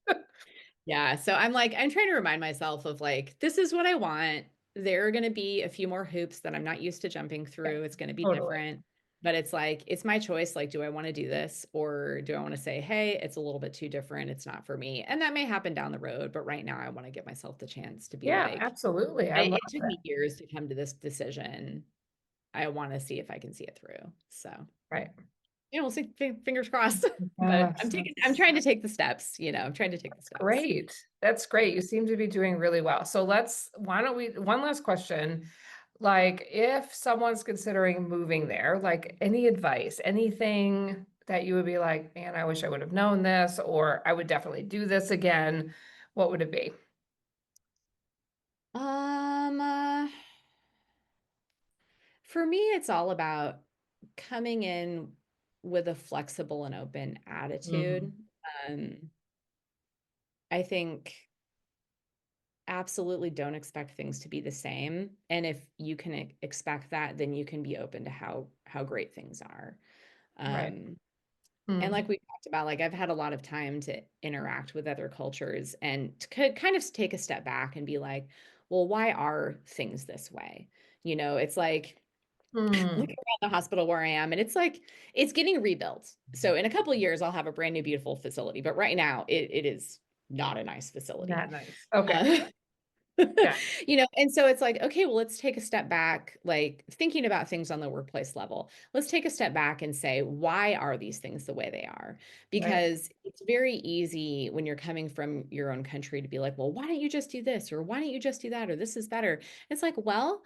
Yeah. So I'm trying to remind myself of like, this is what I want. There are going to be a few more hoops that I'm not used to jumping Yeah, through. It's going to be totally. different, but it's like, it's my choice. Like, do I want to do this or do I want to say, hey, it's a little bit too different. It's not for me. And that may happen down the road, but right now I want to give myself the chance to be Yeah, like, absolutely. I love it took that. me years to come to this decision. I want to see if I can see it through. So, Right. we'll see, fingers crossed, but Gosh, I'm that's trying to take the steps, I'm trying to take the steps. great. That's great. You seem to be doing really well. So why don't we, one last question. Like, if someone's considering moving there, like any advice, anything that you would be like, man, I wish I would have known this, or I would definitely do this again, what would it be? Um, uh, for me, it's all about coming in with a flexible and open Mm, attitude. Um, I think absolutely don't expect things to be the same. And if you can expect that, then you can be open to how great things are. right. Um, and Mm, like we talked about, like I've had a lot of time to interact with other cultures and to kind of take a step back and be like, well, why are things this way? It's like look mm, around the hospital where I am, and it's like it's getting rebuilt. So in a couple of years, I'll have a brand new, beautiful facility. But right now, it is not a nice facility. not nice. Okay. Uh, Yeah. and so it's like, okay, well, let's take a step back, like thinking about things on the workplace level. Let's take a step back and say, why are these things the way they are? Right. Because it's very easy when you're coming from your own country to be like, well, why don't you just do this? Or why don't you just do that? Or this is better. It's like, well,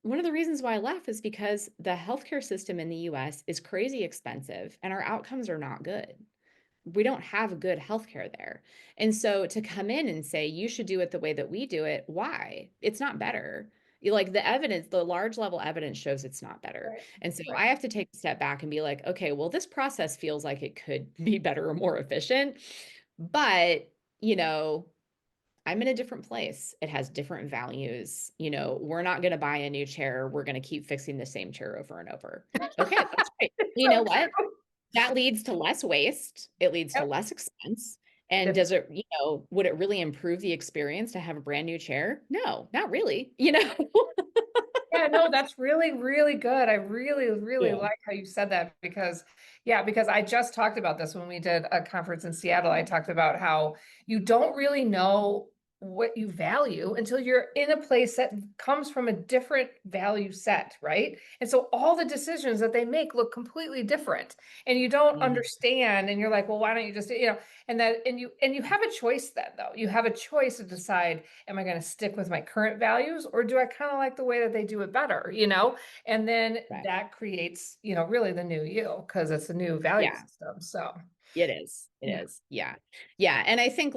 one of the reasons why I left is because the healthcare system in the US is crazy expensive and our outcomes are not good. We don't have good healthcare there. And so to come in and say, you should do it the way that we do it, why? It's not better. Like the evidence, the large level evidence shows it's not better. Right. And so Right. I have to take a step back and be like, okay, well, this process feels like it could be better or more efficient. But, you know, I'm in a different place. It has different values. We're not going to buy a new chair. We're going to keep fixing the same chair over and over. Okay, that's great. It's You so know what? true. That leads to less waste. It leads to Yep. less expense. And It's does it, would it really improve the experience to have a brand new chair? No, not really, Yeah, no, that's really, really good. I really, really Yeah. like how you said that because, yeah, because I just talked about this when we did a conference in Seattle. I talked about how you don't really know what you value until you're in a place that comes from a different value set, right? And so all the decisions that they make look completely different and you don't Yeah. understand and you're like, well, why don't you just, and you have a choice then though. You have a choice to decide, am I going to stick with my current values or do I kind of like the way that they do it better, And then Right. that creates, really the new you because it's a new value Yeah, system. So, it is. It yeah. is. Yeah. Yeah. And I think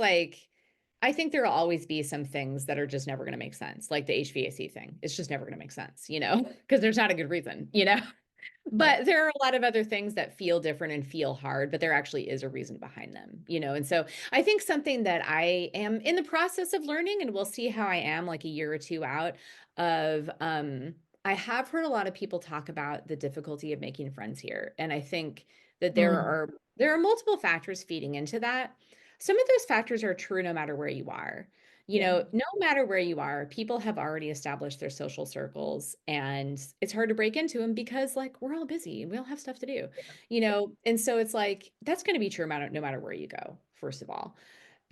there will always be some things that are just never going to make sense, like the HVAC thing. It's just never going to make sense, because there's not a good reason. Right. But there are a lot of other things that feel different and feel hard, but there actually is a reason behind them. And so I think something that I am in the process of learning, and we'll see how I am like a year or two out of, I have heard a lot of people talk about the difficulty of making friends here. And I think that there Mm, are there are multiple factors feeding into that. Some of those factors are true no matter where you are. yeah. No matter where you are, people have already established their social circles and it's hard to break into them because like we're all busy and we all have stuff to do. And so it's like that's going to be true no matter where you go, first of all.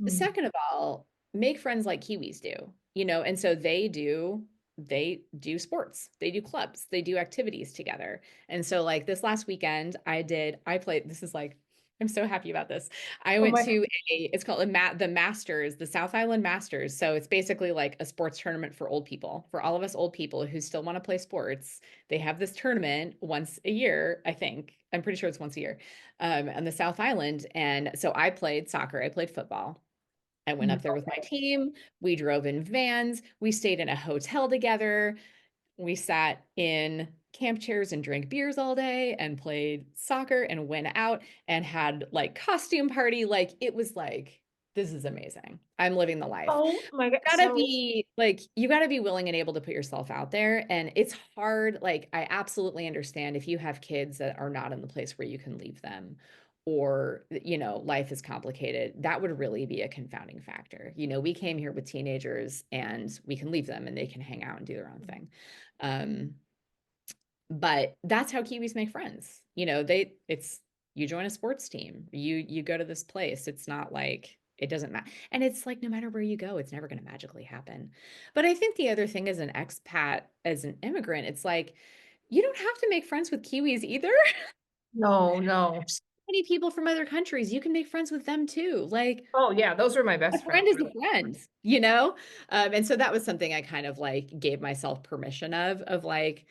Mm, Second of all, make friends like Kiwis do. And so they do sports, they do clubs, they do activities together. And so like this last weekend I played, this is like I'm so happy about this. I Oh went my, to it's called the Masters, the South Island Masters. So it's basically like a sports tournament for old people, for all of us old people who still want to play sports. They have this tournament once a year, I think. I'm pretty sure it's once a year, on the South Island. And so I played soccer, I played football. I went up there with my team. We drove in vans. We stayed in a hotel together. We sat in camp chairs and drank beers all day and played soccer and went out and had like costume party. Like it was like, this is amazing. I'm living the life. oh my God. Gotta So, be like, you gotta be willing and able to put yourself out there. And it's hard. Like, I absolutely understand if you have kids that are not in the place where you can leave them or, life is complicated. That would really be a confounding factor. We came here with teenagers and we can leave them and they can hang out and do their own thing. Um, but that's how Kiwis make friends. It's you join a sports team, you go to this place. It's not like it doesn't matter. And it's like no matter where you go, it's never going to magically happen. But I think the other thing as an expat, as an immigrant, it's like you don't have to make friends with Kiwis either. no, no. There's so many people from other countries. You can make friends with them too. Like Oh yeah, those are my a best friends. friend is a friend. And so that was something I kind of like gave myself permission of like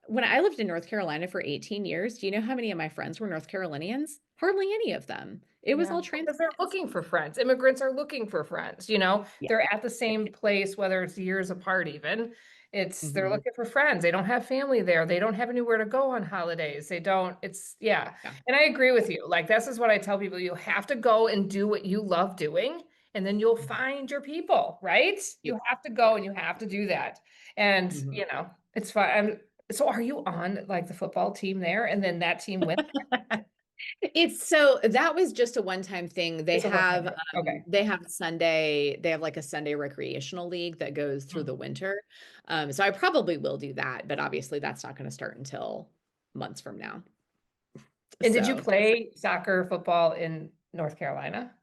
when I lived in North Carolina for 18 years, do you know how many of my friends were North Carolinians? Hardly any of them. It was Yeah, all because they're transplants. looking for friends. Immigrants are looking for friends, Yeah. they're at the same place, whether it's years apart even. They're Hmm. looking for friends. They don't have family there. They don't have anywhere to go on holidays. They don't, yeah. Yeah. And I agree with you. Like, this is what I tell people. You have to go and do what you love doing, and then you'll find your people, right? Yeah. You have to go and you have to do that. And, Mhm. it's fun. So are you on like the football team there? And then that team wins? It's so that was just a one-time thing. They It's a one-time have thing. Okay. they have like a Sunday recreational league that goes through the Mhm. winter. So I probably will do that, but obviously that's not going to start until months from now. And did you So play soccer, football in North Carolina?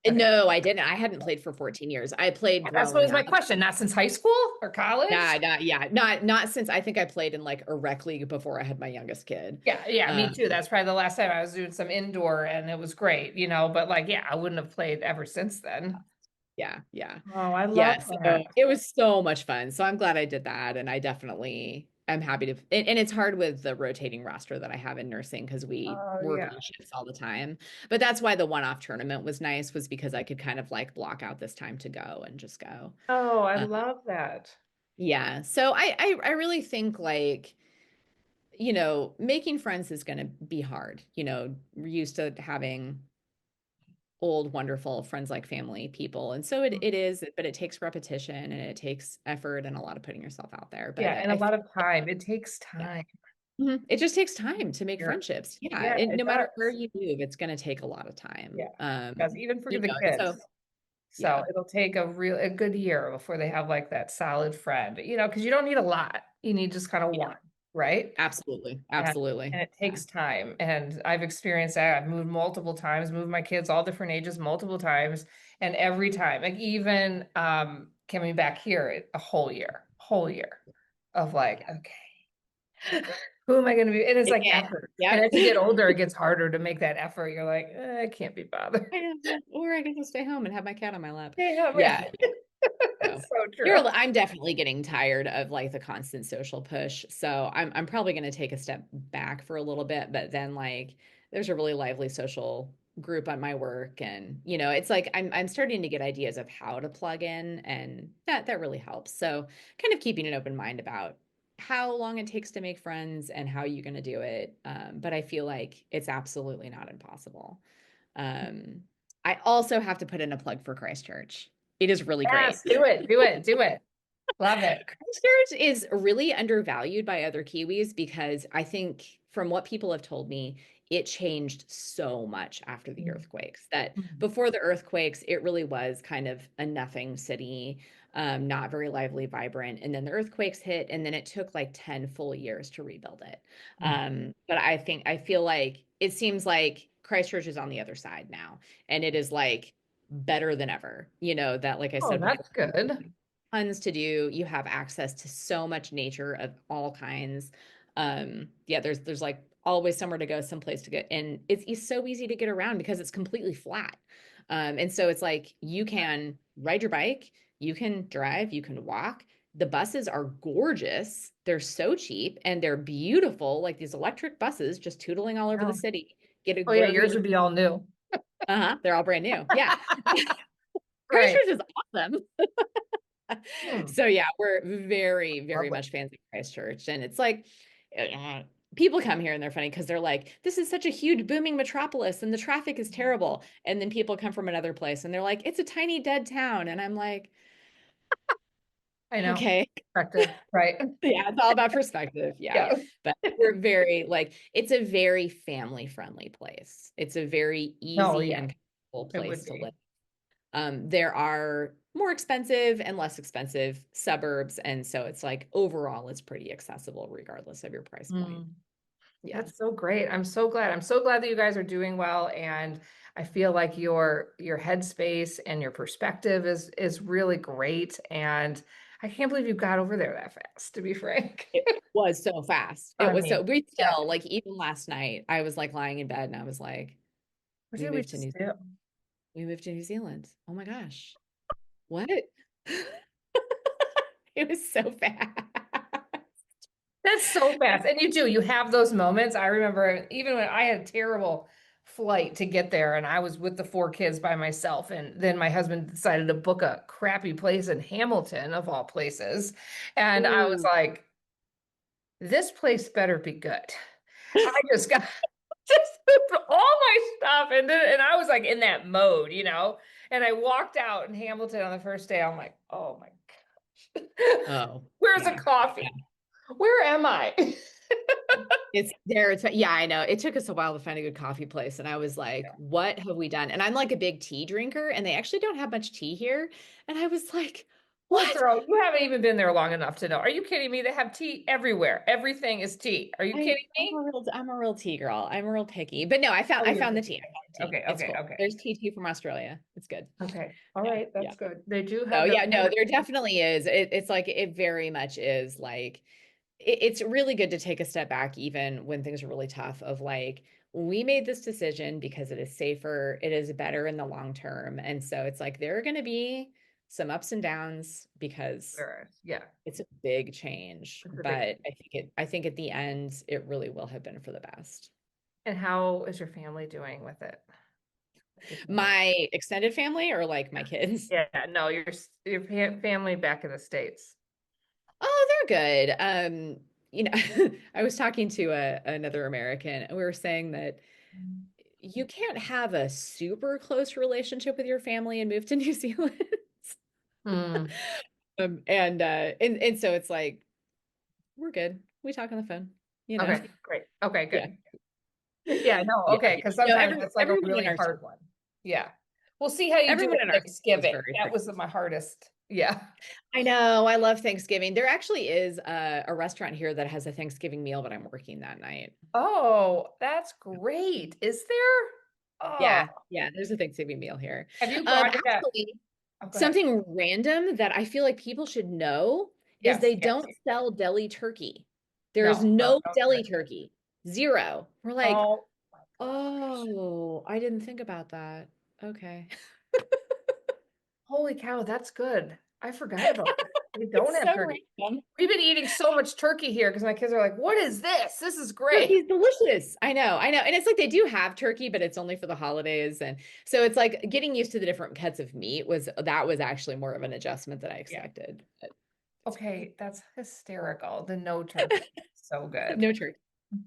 Okay. no, I didn't. I hadn't played for 14 years. I played That's what growing was my up. question. Not since high school or college? Not since I think I played in like a rec league before I had my youngest kid. Yeah, yeah, me Uh, too. That's probably the last time I was doing some indoor and it was great, but like, yeah, I wouldn't have played ever since then. yeah, yeah, Oh, I love yeah. So that. it was so much fun. So I'm glad I did that, and I definitely am happy to. And it's hard with the rotating roster that I have in nursing because we Oh, work yeah. on shifts all the time. But that's why the one-off tournament was nice, was because I could kind of like block out this time to go and just go. Oh, I Uh, love that. yeah. So I really think like making friends is going to be hard. We're used to having old, wonderful friends like family people. And so it is, but it takes repetition and it takes effort and a lot of putting yourself out there. Yeah, But and a I lot feel of time. It takes yeah. time. It just takes time to make Yeah, friendships. Yeah. yeah, And it no matter where does. you move, it's going to take a lot of Yeah, time. because even for the And so, kids. So yeah, it'll take a good year before they have like that solid friend, because you don't need a lot. You need just kind of yeah, one, right? absolutely. And, Absolutely. and it Yeah. takes time. And I've experienced that. I've moved multiple times, moved my kids all different ages multiple times. And every time, like even coming back here a whole year of like, okay, who am I going to be? And it's like Yeah. effort. And Yeah. as you get older, it gets harder to make that effort. You're like, I can't be bothered. I know. Or I get to stay home and have my cat on my lap. Yeah, Yeah. So it's so true. I'm definitely getting tired of like the constant social push. So I'm probably going to take a step back for a little bit, but then like there's a really lively social group on my work, and it's like I'm starting to get ideas of how to plug in, and that really helps. So kind of keeping an open mind about how long it takes to make friends and how you're going to do it. But I feel like it's absolutely not impossible. Um, I also have to put in a plug for Christchurch. It is really great. Yes, do it, do it, do it. Love it. Christchurch is really undervalued by other Kiwis because I think from what people have told me, it changed so much after the earthquakes that Mhm. before the earthquakes, it really was kind of a nothing city, not very lively, vibrant. And then the earthquakes hit, and then it took like 10 full years to rebuild it. Mhm. But I feel like it seems like Christchurch is on the other side now, and it is like better than ever. That, like I Oh, said that's before, good. tons to do. You have access to so much nature of all kinds. Yeah, there's like always somewhere to go, someplace to get. And it's so easy to get around because it's completely flat. And so it's like you can ride your bike, you can drive, you can walk. The buses are gorgeous. They're so cheap and they're beautiful, like these electric buses just tootling all over the Oh, city. Get a oh yeah, wherever you yours would be all new. uh-huh, they're all brand new. Yeah. Right. Christchurch is awesome. Hmm, So yeah, we're very, very lovely. much fans of Christchurch. And it's like uh, people come here and they're funny because they're like, this is such a huge booming metropolis and the traffic is terrible. And then people come from another place and they're like, it's a tiny dead town. And I'm like, I know. okay. Perspective, right? Yeah, it's all about perspective. Yeah. Yeah. But we're very like, it's a very family friendly place. It's a very No, easy yeah, and comfortable it would place to be. live. There are more expensive and less expensive suburbs. And so it's like overall, it's pretty accessible regardless of your price point. Mm, Yeah. that's so great. I'm so glad. I'm so glad that you guys are doing well. And I feel like your headspace and your perspective is really great. And I can't believe you got over there that fast, to be frank. It was so fast. It I was so, mean, we yeah. still like, even last night, I was like lying in bed and I was like, What we did we moved to just do? We moved to New Zealand. Oh my gosh. What? It was so fast. That's so fast. And you do, you have those moments. I remember even when I had a terrible flight to get there and I was with the four kids by myself. And then my husband decided to book a crappy place in Hamilton, of all places. And I was Ooh. like, this place better be good. I just got just put all my stuff and I was like in that mode, you know. And I walked out in Hamilton on the first day. I'm like, oh my gosh. Oh, Where's a yeah. coffee? Where am I? It's there. It's yeah, I know. It took us a while to find a good coffee place. And I was like, what have we done? And I'm like a big tea drinker, and they actually don't have much tea here. And I was like, Well, what? girl, you haven't even been there long enough to know. Are you kidding me? They have tea everywhere. Everything is tea. Are you kidding me? I'm a real tea girl. I'm real picky. But no, Oh, I you're found the kidding. tea. I found the tea. Okay, It's okay, cool. okay. There's tea from Australia. It's good. Okay. All Yeah. right, Yeah. that's good. They do Oh have yeah, no, the there definitely is. It's like it very much is like it's really good to take a step back even when things are really tough of like we made this decision because it is safer, it is better in the long term. And so it's like there are going to be some ups and downs because there is. Yeah, it's a big change, it's a but big. I think at the end it really will have been for the best. And how is your family doing with it? Like your family. My extended family or like my kids? Yeah, no, your family back in the States. Oh, they're good. You know, I was talking to another American and we were saying that you can't have a super close relationship with your family and move to New Zealand. Hmm. And so it's like we're good. We talk on the phone, you know. Okay, great. Okay, Yeah. good. Yeah, no, Yeah. okay, because No, sometimes that's like a everybody in really our hard one. Yeah. We'll see how you do everyone at in our circle is Thanksgiving. very That was friendly. my hardest. Yeah. I know. I love Thanksgiving. There actually is a restaurant here that has a Thanksgiving meal, but I'm working that night. Oh, that's great. Is there? Oh, Yeah, yeah, there's a Thanksgiving meal here. have you gone to that? Actually, Oh, go ahead. something random that I feel like people should know is Yes, they yes. don't sell deli turkey. There is No, no, no no. deli turkey. Zero. We're like, Oh my gosh. oh, I didn't think about that. Okay. Holy cow, that's good. I forgot about that. We don't It's have so turkey. random. We've been eating so much turkey here because my kids are like, what is this? This is great. Turkey's delicious. I know, I know. And it's like they do have turkey, but it's only for the holidays. And so it's like getting used to the different cuts of meat was actually more of an adjustment than I Yeah. expected. But Okay, that's hysterical. The no turkey. So good. no turkey.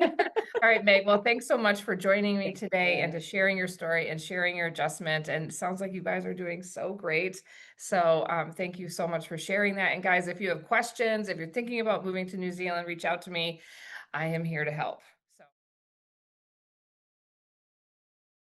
All right, Meg. Well, thanks so much for joining me Thank today and you. to sharing your story and sharing your adjustment. And it sounds like you guys are doing so great. So thank you so much for sharing that. And guys, if you have questions, if you're thinking about moving to New Zealand, reach out to me. I am here to help.